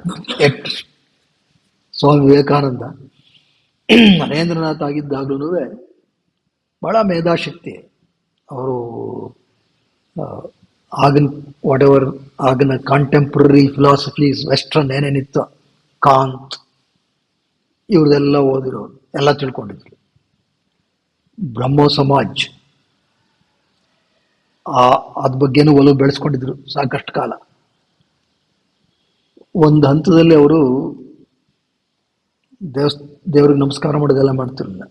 ಎಟ್ ಸ್ವಾಮಿ ವಿವೇಕಾನಂದ, ನರೇಂದ್ರನಾಥ್ ಆಗಿದ್ದಾಗಲೂ ಬಹಳ ಮೇಧಾಶಕ್ತಿ. ಅವರು ಆಗಿನ ವಾಟ್ ಎವರ್ ಆಗಿನ ಕಾಂಟೆಂಪ್ರರಿ ಫಿಲಾಸಫೀಸ್ ವೆಸ್ಟರ್ನ್ ಏನೇನಿತ್ತು, ಕಾಂತ್ ಇವ್ರದೆಲ್ಲ ಓದಿರೋರು, ಎಲ್ಲ ತಿಳ್ಕೊಂಡಿದ್ರು. ಬ್ರಹ್ಮ ಸಮಾಜ್ ಅದ ಬಗ್ಗೆನೂ ಒಲವು ಬೆಳೆಸ್ಕೊಂಡಿದ್ರು ಸಾಕಷ್ಟು ಕಾಲ. ಒಂದು ಹಂತದಲ್ಲಿ ಅವರು ದೇವ್ರಿಗೆ ನಮಸ್ಕಾರ ಮಾಡೋದೆಲ್ಲ ಮಾಡ್ತಿರಲಿಲ್ಲ.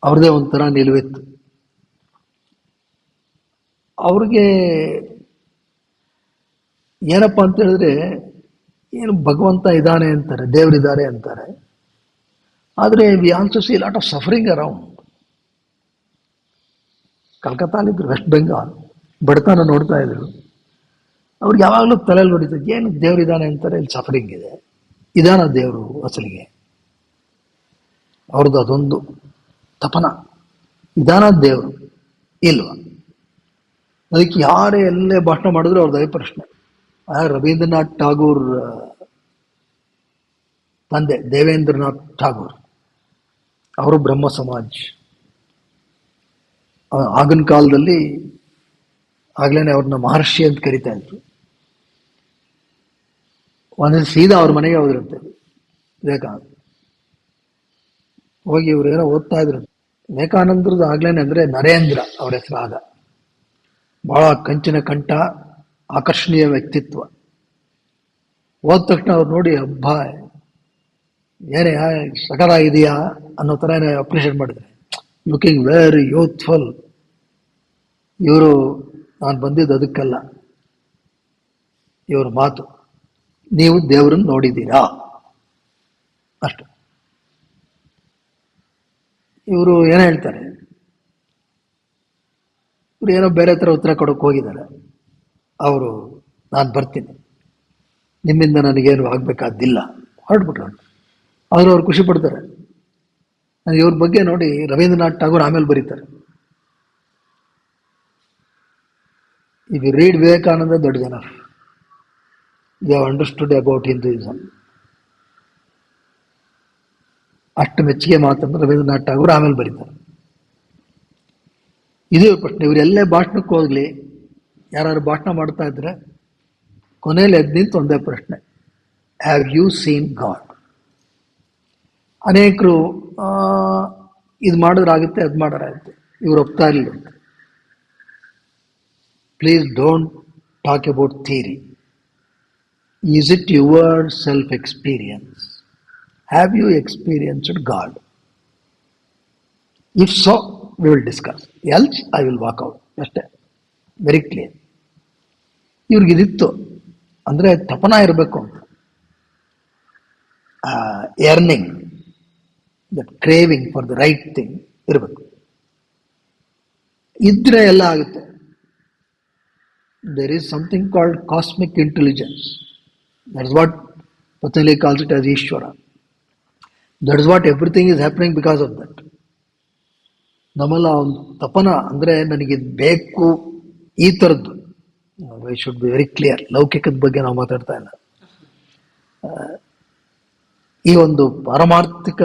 ಅವ್ರದೇ ಒಂಥರ ನಿಲುವಿತ್ತು. ಅವ್ರಿಗೆ ಏನಪ್ಪ ಅಂತ ಹೇಳಿದ್ರೆ, ಏನು ಭಗವಂತ ಇದ್ದಾನೆ ಅಂತಾರೆ, ದೇವರಿದ್ದಾರೆ ಅಂತಾರೆ, ಆದರೆ we also see lot of suffering around. ಕಲ್ಕತ್ತಾಲಿದ್ರು, ವೆಸ್ಟ್ ಬೆಂಗಾಲ್, ಬಡತನ ನೋಡ್ತಾ ಇದ್ರು. ಅವ್ರಿಗೆ ಯಾವಾಗಲೂ ತಲೆಯಲ್ಲಿ ಹೊಡಿತದೆ, ಏನು ದೇವರಿದ್ದಾನೆ ಅಂತಾರೆ, ಇಲ್ಲಿ ಸಫರಿಂಗ್ ಇದೆ, ಇದಾನ ದೇವರು ಅಸಲಿಗೆ? ಅವ್ರದ್ದು ಅದೊಂದು ತಪನ, ಇದಾನ ದೇವರು ಇಲ್ವಾ? ಅದಕ್ಕೆ ಯಾರೇ ಎಲ್ಲೇ ಭಾಷಣ ಮಾಡಿದ್ರು ಅವ್ರದ್ದು ಅದೇ ಪ್ರಶ್ನೆ. ರವೀಂದ್ರನಾಥ್ ಠಾಗೂರ್ ತಂದೆ ದೇವೇಂದ್ರನಾಥ್ ಠಾಗೂರ್, ಅವರು ಬ್ರಹ್ಮ ಸಮಾಜ್. ಆಗಿನ ಕಾಲದಲ್ಲಿ ಆಗ್ಲೇನೆ ಅವ್ರನ್ನ ಮಹರ್ಷಿ ಅಂತ ಕರಿತಾ ಇದ್ರು. ಒಂದ್ಸಲ ಸೀದಾ ಅವ್ರ ಮನೆಗೆ ಹೋದ್ರಂತೆ ವಿವೇಕಾನಂದ. ಹೋಗಿ ಇವ್ರು ಏನೋ ಓದ್ತಾ ಇದ್ರು. ವಿವೇಕಾನಂದ್ರದ್ದು ಆಗ್ಲೇನೆ ಅಂದ್ರೆ ನರೇಂದ್ರ ಅವ್ರ ಹೆಸರು. ಆಗ ಬಹಳ ಕಂಚಿನ ಕಂಠ, ಆಕರ್ಷಣೀಯ ವ್ಯಕ್ತಿತ್ವ. ಹೋದ ತಕ್ಷಣ ಅವ್ರು ನೋಡಿ, ಹಬ್ಬ ಏನೇ ಸಕಲ ಇದೆಯಾ ಅನ್ನೋ ಥರ ಏನೋ ಅಪ್ರಿಷಿಯೇಟ್ ಮಾಡಿದ್ರೆ, ಲುಕಿಂಗ್ ವೆರಿ ಯೂತ್ಫುಲ್. ಇವರು ನಾನು ಬಂದಿದ್ದು ಅದಕ್ಕಲ್ಲ, ಇವ್ರ ಮಾತು, ನೀವು ದೇವರನ್ನು ನೋಡಿದ್ದೀರಾ ಅಷ್ಟು. ಇವರು ಏನೋ ಹೇಳ್ತಾರೆ, ಇವ್ರು ಏನೋ ಬೇರೆ ಥರ ಉತ್ತರ ಕೊಡೋಕೆ ಹೋಗಿದ್ದಾರೆ. ಅವರು ನಾನು ಬರ್ತೀನಿ, ನಿಮ್ಮಿಂದ ನನಗೇನು ಆಗಬೇಕಾದ್ದಿಲ್ಲ, ಹೊರಟ್ಬಿಟ್ರು. ಆದರೂ ಅವ್ರು ಖುಷಿ ಪಡ್ತಾರೆ. ಇವ್ರ ಬಗ್ಗೆ ನೋಡಿ ರವೀಂದ್ರನಾಥ್ ಠಾಗೂರ್ ಆಮೇಲೆ ಬರೀತಾರೆ, if you read Vivekananda, that is enough. You have understood about Hinduism. ಅಷ್ಟು ಮೆಚ್ಚುಗೆ ಮಾತನ್ನು ರವೀಂದ್ರನಾಥ್ ಠಾಗೂರ್ ಆಮೇಲೆ ಬರೀತಾರೆ. ಇದೇ ಪ್ರಶ್ನೆ. ಇವರೆಲ್ಲೇ ಭಾಷಣಕ್ಕೆ ಹೋಗ್ಲಿ, ಯಾರು ಭಾಷಣ ಮಾಡ್ತಾ ಇದ್ರೆ ಕೊನೆಯಲ್ಲಿ ಎದ್ದು ನಿಂತು ಒಂದೇ ಪ್ರಶ್ನೆ, ಹ್ಯಾವ್ ಯು ಸೀನ್ ಗಾಡ್? ಅನೇಕರು ಇದು ಮಾಡಿದ್ರಾಗುತ್ತೆ, ಅದು ಮಾಡೋರಾಗುತ್ತೆ. ಇವ್ರು ಒಪ್ತಾ ಇರಲಿಲ್ಲ. Please don't talk about theory. Is it your self-experience? Have you experienced God? If so, we will discuss. Else, I will walk out. ಅಷ್ಟೇ. Very clear. ಇವ್ರಿಗಿದಿತ್ತು, ಅಂದರೆ ತಪನ ಇರಬೇಕು ಅಂತ, yearning, that craving for the right thing ಇರಬೇಕು. ಇದ್ರೆ ಎಲ್ಲ ಆಗುತ್ತೆ. There is something called cosmic intelligence. That is what Patanjali calls it as Ishvara. That is what everything is happening because of that. ನಮ್ಮಲ್ಲ ಒಂದು ತಪನ ಅಂದರೆ ನನಗಿದು ಬೇಕು, ಈ ಥರದ್ದು. I should be very clear. ಲೌಕಿಕದ ಬಗ್ಗೆ ನಾವು ಮಾತಾಡ್ತಾ ಇಲ್ಲ. ಈ ಒಂದು ಪಾರಮಾರ್ಥಿಕ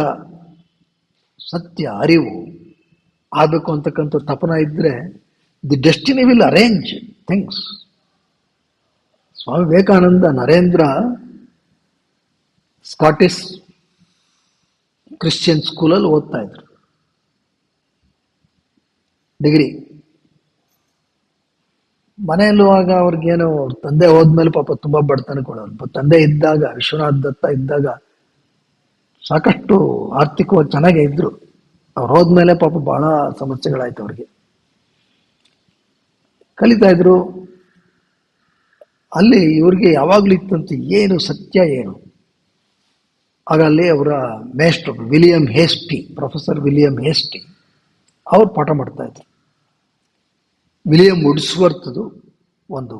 ಸತ್ಯ ಅರಿವು ಆಗಬೇಕು ಅಂತಕ್ಕಂಥ ತಪನ ಇದ್ರೆ the destiny will arrange things. Swami Vivekananda Narendra Scottish Christian ಸ್ಕೂಲಲ್ಲಿ ಓದ್ತಾ ಇದ್ರು, ಡಿಗ್ರಿ. ಮನೆಯಲ್ಲುವಾಗ ಅವ್ರಿಗೇನು, ತಂದೆ ಹೋದ್ಮೇಲೆ ಪಾಪ ತುಂಬಾ ಬಡತನ ಕೊಡೋರು. ತಂದೆ ಇದ್ದಾಗ, ವಿಶ್ವನಾಥ್ ದತ್ತ ಇದ್ದಾಗ ಸಾಕಷ್ಟು ಆರ್ಥಿಕವಾಗಿ ಚೆನ್ನಾಗೇ ಇದ್ರು. ಅವ್ರು ಹೋದ್ಮೇಲೆ ಪಾಪ ಬಹಳ ಸಮಸ್ಯೆಗಳಾಯ್ತು ಅವ್ರಿಗೆ. ಕಲಿತಾ ಇದ್ರು. ಅಲ್ಲಿ ಇವ್ರಿಗೆ ಯಾವಾಗ್ಲೂ ಇತ್ತಂತೆ ಏನು ಸತ್ಯ ಏನು. ಆಗ ಅಲ್ಲಿ ಅವರ ಮೇಸ್ಟ್ರು William Hastie, professor William Hastie, ಅವ್ರು ಪಾಠ ಮಾಡ್ತಾ ಇದ್ರು. ವಿಲಿಯಂ ವುಡ್ಸ್ವರ್ತದು ಒಂದು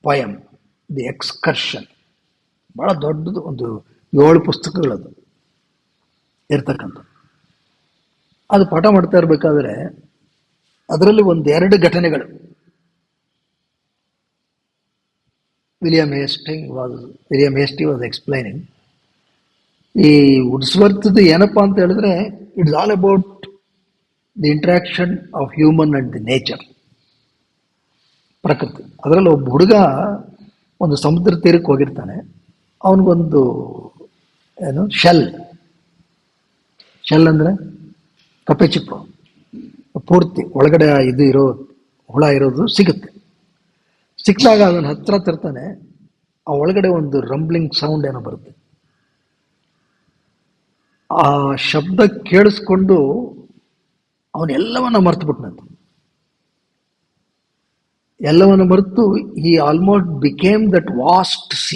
ಪಯಮ್, ದಿ ಎಕ್ಸ್ಕರ್ಷನ್, ಬಹಳ ದೊಡ್ಡದು, ಒಂದು 7 ಪುಸ್ತಕಗಳದು ಇರ್ತಕ್ಕಂಥ. ಅದು ಪಾಠ ಮಾಡ್ತಾ ಇರಬೇಕಾದ್ರೆ ಅದರಲ್ಲಿ 1-2 ಘಟನೆಗಳು ವಿಲಿಯಂ ಹೇಸ್ಟಿ ವಾಸ್ ಎಕ್ಸ್ಪ್ಲೈನಿಂಗ್. ಈ ವುಡ್ಸ್ವರ್ತದ್ದು ಏನಪ್ಪಾ ಅಂತ ಹೇಳಿದ್ರೆ, it's all about the interaction of human and the nature, ಪ್ರಕೃತಿ. ಅದರಲ್ಲಿ ಒಬ್ಬ ಹುಡುಗ ಒಂದು ಸಮುದ್ರ ತೀರಕ್ಕೆ ಹೋಗಿರ್ತಾನೆ. ಅವನಿಗೊಂದು ಏನು ಶೆಲ್ ಅಂದರೆ ಕಪ್ಪೆ ಚಿಪ್ಪು ಪೂರ್ತಿ ಒಳಗಡೆ ಇದು ಇರೋ ಹುಳ ಇರೋದು ಸಿಗುತ್ತೆ. ಸಿಕ್ಕಿದಾಗ ಅದನ್ನು ಹತ್ರ ತರ್ತಾನೆ. ಆ ಒಳಗಡೆ ಒಂದು ರಂಬ್ಲಿಂಗ್ ಸೌಂಡ್ ಏನೋ ಬರುತ್ತೆ. ಆ ಶಬ್ದ ಕೇಳಿಸ್ಕೊಂಡು ಅವನೆಲ್ಲವನ್ನ ಮರ್ತುಬಿಟ್ನಂತೆ. ಎಲ್ಲವನ್ನು ಮರೆತು he almost became that vastness.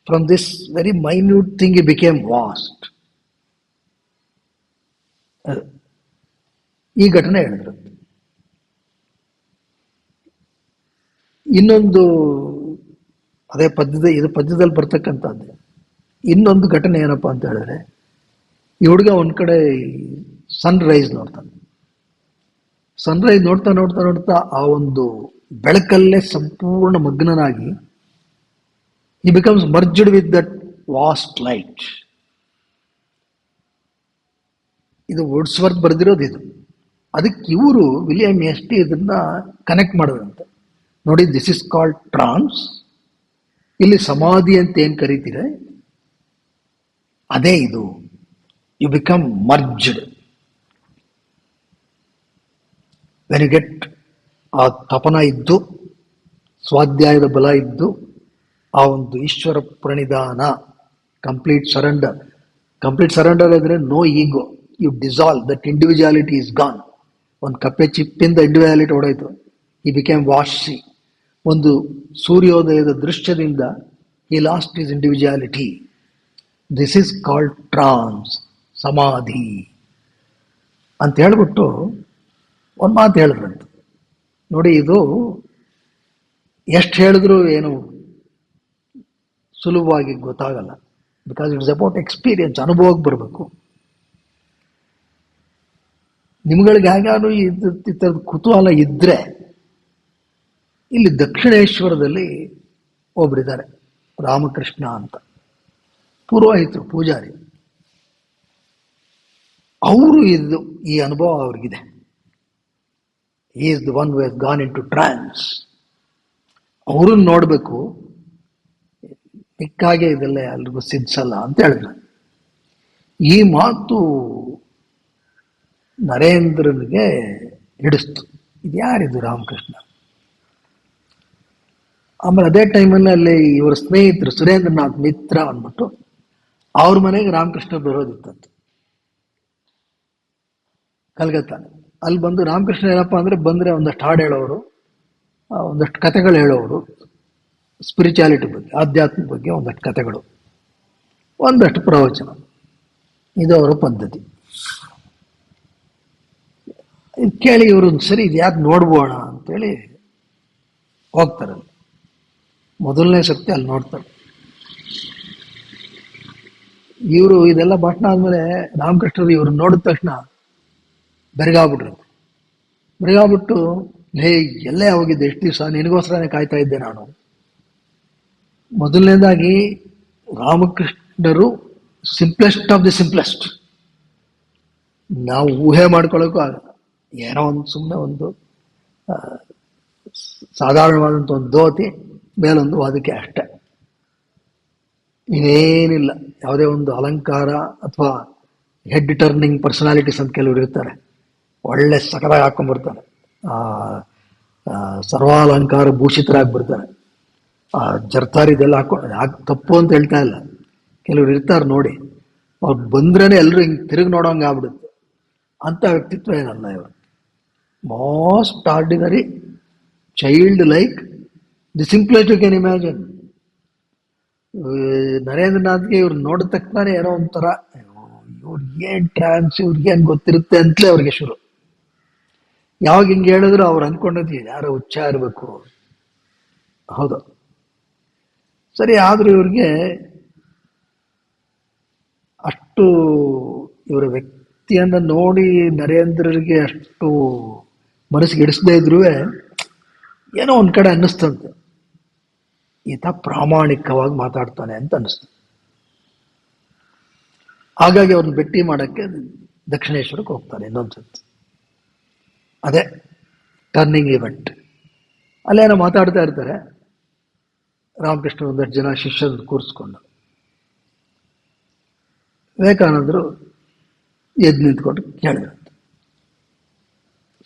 From this very minute thing he became vast. ಈ ಘಟನೆ ಹೇಳಿದ್ರು. ಇನ್ನೊಂದು ಅದೇ ಪದ್ಯದಲ್ಲಿ ಬರ್ತಕ್ಕಂಥದ್ದು ಇನ್ನೊಂದು ಘಟನೆ ಏನಪ್ಪಾ ಅಂತ ಹೇಳಿದ್ರೆ, ಈ ಹುಡುಗ ಒಂದ್ ಕಡೆ ಸನ್ ರೈಸ್ ನೋಡ್ತಾನೆ. ಸನ್ರೈಸ್ ನೋಡ್ತಾ ನೋಡ್ತಾ ನೋಡ್ತಾ ಆ ಒಂದು ಬೆಳಕಲ್ಲೇ ಸಂಪೂರ್ಣ ಮಗ್ನನಾಗಿ he becomes merged with that vast light. ಇದು ವುಡ್ಸ್ವರ್ತ್ ಬರೆದಿರೋದು ಇದು. ಅದಕ್ಕೆ ಇವರು ವಿಲಿಯಂ ಹೇಸ್ಟಿ ಇದನ್ನ ಕನೆಕ್ಟ್ ಮಾಡಿದ್ರಂತೆ. ನೋಡಿ, ದಿಸ್ ಇಸ್ ಕಾಲ್ಡ್ ಟ್ರಾನ್ಸ್. ಇಲ್ಲಿ ಸಮಾಧಿ ಅಂತ ಏನ್ ಕರೀತೀರ ಅದೇ ಇದು. You become merged when you get ಆ ತಪನ ಇದ್ದು, ಸ್ವಾಧ್ಯಾಯದ ಬಲ ಇದ್ದು, ಆ ಒಂದು ಈಶ್ವರ ಪ್ರಣಿಧಾನ, ಕಂಪ್ಲೀಟ್ ಸರೆಂಡರ್ ಅಂದ್ರೆ no ego, you dissolve that individuality is gone. ಒಂದು ಕಪ್ಪೆ ಚಿಪ್ಪಿಂದ ಇಂಡಿವಿಜುವಾಲಿಟಿ ಹೊಡೆಯಿತು, ಈ ಬಿಕೇಮ್ ವಾಶಿ. ಒಂದು ಸೂರ್ಯೋದಯದ ದೃಶ್ಯದಿಂದ he lost his individuality. This is called trance, ಸಮಾಧಿ ಅಂತ ಹೇಳ್ಬಿಟ್ಟು ಒಂದು ಮಾತು ಹೇಳಿದ್ರಂತೆ. ನೋಡಿ, ಇದು ಎಷ್ಟು ಹೇಳಿದ್ರು ಏನು ಸುಲಭವಾಗಿ ಗೊತ್ತಾಗಲ್ಲ. ಬಿಕಾಸ್ ಇಟ್ಸ್ ಅಬೌಟ್ ಎಕ್ಸ್ಪೀರಿಯನ್ಸ್, ಅನುಭವಕ್ಕೆ ಬರಬೇಕು. ನಿಮ್ಗಳಿಗೆ ಹೇಗಾದ್ರು ಈ ಥರದ ಕುತೂಹಲ ಇದ್ರೆ, ಇಲ್ಲಿ ದಕ್ಷಿಣೇಶ್ವರದಲ್ಲಿ ಒಬ್ಬರಿದ್ದಾರೆ, ರಾಮಕೃಷ್ಣ ಅಂತ, ಪುರೋಹಿತರು, ಪೂಜಾರಿ. ಅವರು ಈ ಅನುಭವ ಅವ್ರಿಗಿದೆ. He is the one who has gone into trance. ಅವ್ರನ್ನ ನೋಡ್ಬೇಕು, ಮಿಕ್ಕಾಗೆ ಇದೆಲ್ಲ ಎಲ್ರಿಗೂ ಸಿದ್ಸಲ್ಲ ಅಂತ ಹೇಳಿದ್ರು. ಈ ಮಾತು ನರೇಂದ್ರನಿಗೆ ಹಿಡಿಸ್ತು. ಇದು ಯಾರಿದು ರಾಮಕೃಷ್ಣ? ಆಮೇಲೆ ಅದೇ ಟೈಮಲ್ಲಿ ಅಲ್ಲಿ ಇವರ ಸ್ನೇಹಿತರು ಸುರೇಂದ್ರನಾಥ್ ಮಿತ್ರ ಅಂದ್ಬಿಟ್ಟು ಅವ್ರ ಮನೆಗೆ ರಾಮಕೃಷ್ಣ ಬರೋದಿತ್ತಂತೆ, ಕಲ್ಕತ್ತಾನೆ. ಅಲ್ಲಿ ಬಂದು ರಾಮಕೃಷ್ಣ ಏನಪ್ಪ ಅಂದರೆ ಬಂದರೆ ಒಂದಷ್ಟು ಹಾಡು ಹೇಳೋರು, ಒಂದಷ್ಟು ಕಥೆಗಳು ಹೇಳೋರು, ಸ್ಪಿರಿಚುಯಾಲಿಟಿ ಬಗ್ಗೆ, ಆಧ್ಯಾತ್ಮ ಬಗ್ಗೆ ಒಂದಷ್ಟು ಕಥೆಗಳು, ಒಂದಷ್ಟು ಪ್ರವಚನ. ಇದು ಅವರ ಪದ್ಧತಿ. ಇದು ಕೇಳಿ ಇವರು ಸರಿ ಇದು ಯಾಕೆ ನೋಡ್ಬೋಣ ಅಂತೇಳಿ ಹೋಗ್ತಾರೆ. ಮೊದಲನೇ ಶಕ್ತಿ ಅಲ್ಲಿ ನೋಡ್ತಾರೆ. ಇವರು ಇದೆಲ್ಲ ಭಾಷಣ ಆದ್ಮೇಲೆ ರಾಮಕೃಷ್ಣರು ಇವ್ರು ನೋಡಿದ ತಕ್ಷಣ ಬೆರಗಾಗ್ಬಿಟ್ರು. ಬೆರಗಾಗ್ಬಿಟ್ಟು, ಹೇ ಎಲ್ಲೇ ಹೋಗಿದ್ದೆ ಎಷ್ಟು ದಿವಸ, ನಿನಗೋಸ್ಕರನೇ ಕಾಯ್ತಾ ಇದ್ದೆ ನಾನು. ಮೊದಲನೇದಾಗಿ ರಾಮಕೃಷ್ಣರು ಸಿಂಪ್ಲೆಸ್ಟ್ ಆಫ್ ದಿ ಸಿಂಪ್ಲೆಸ್ಟ್. ನಾವು ಊಹೆ ಮಾಡ್ಕೊಳ್ಳೋಕ್ಕೂ ಆಗಲ್ಲ. ಏನೋ ಒಂದು ಸುಮ್ಮನೆ ಒಂದು ಸಾಧಾರಣವಾದಂಥ ಒಂದು ಧೋತಿ, ಮೇಲೊಂದು ಅದಕ್ಕೆ ಅಷ್ಟೇ, ಇನ್ನೇನಿಲ್ಲ. ಯಾವುದೇ ಒಂದು ಅಲಂಕಾರ ಅಥವಾ ಹೆಡ್ ಟರ್ನಿಂಗ್ ಪರ್ಸನಾಲಿಟೀಸ್ ಅಂತ ಕೆಲವರು ಇರ್ತಾರೆ, ಒಳ್ಳೆ ಸಕಲಾಗಿ ಹಾಕೊಂಡ್ಬರ್ತಾರೆ, ಸರ್ವಾಲಂಕಾರ ಭೂಷಿತರಾಗಿ ಬರ್ತಾರೆ. ಜರ್ತಾರಿದೆಲ್ಲ ತಪ್ಪು ಅಂತ ಹೇಳ್ತಾ ಇಲ್ಲ, ಕೆಲವ್ರು ಇರ್ತಾರೆ ನೋಡಿ, ಅವ್ರು ಬಂದ್ರೇ ಎಲ್ಲರೂ ಹಿಂಗೆ ತಿರುಗಿ ನೋಡೋಂಗೆ ಆಗ್ಬಿಡುತ್ತೆ. ಅಂಥ ವ್ಯಕ್ತಿತ್ವ ಏನಲ್ಲ ಇವರು. Most ordinary, child like, the simplest you can imagine. ನರೇಂದ್ರನಾಥ್ಗೆ ಇವ್ರು ನೋಡಿದ ತಕ್ಷಣ ಏನೋ ಒಂಥರ, ಇವ್ರಿಗೇನು ಟ್ರಾನ್ಸ್, ಇವ್ರಿಗೇನು ಗೊತ್ತಿರುತ್ತೆ ಅಂತಲೇ ಅವ್ರಿಗೆ ಶುರು. ಯಾವಾಗ ಹಿಂಗೆ ಹೇಳಿದ್ರು ಅವ್ರು ಅಂದ್ಕೊಂಡದ್ದು ಯಾರೋ ಹುಚ್ಚ ಇರಬೇಕು. ಹೌದು, ಸರಿ. ಆದರೂ ಇವ್ರಿಗೆ ಅಷ್ಟು ಇವರ ವ್ಯಕ್ತಿಯನ್ನು ನೋಡಿ ನರೇಂದ್ರರಿಗೆ ಅಷ್ಟು ಮನಸ್ಸಿಗೆ ಇಡಿಸದೇ ಇದ್ರೂ ಏನೋ ಒಂದು ಕಡೆ ಅನ್ನಿಸ್ತಂತೆ, ಈತ ಪ್ರಾಮಾಣಿಕವಾಗಿ ಮಾತಾಡ್ತಾನೆ ಅಂತ ಅನ್ನಿಸ್ತು. ಹಾಗಾಗಿ ಅವ್ರನ್ನ ಭೇಟಿ ಮಾಡೋಕ್ಕೆ ದಕ್ಷಿಣೇಶ್ವರಕ್ಕೆ ಹೋಗ್ತಾರೆ ಇನ್ನೊಂದ್ಸತಿ. ಅದೇ ಟರ್ನಿಂಗ್ ಇವೆಂಟ್. ಅಲ್ಲೇನೋ ಮಾತಾಡ್ತಾ ಇರ್ತಾರೆ. ರಾಮಕೃಷ್ಣ ಒಂದಷ್ಟು ಜನ ಶಿಷ್ಯರನ್ನು ಕೂರಿಸ್ಕೊಂಡು, ವಿವೇಕಾನಂದರು ಎದ್ದು ನಿಂತ್ಕೊಂಡು ಕೇಳಿದ್ರಂತೆ,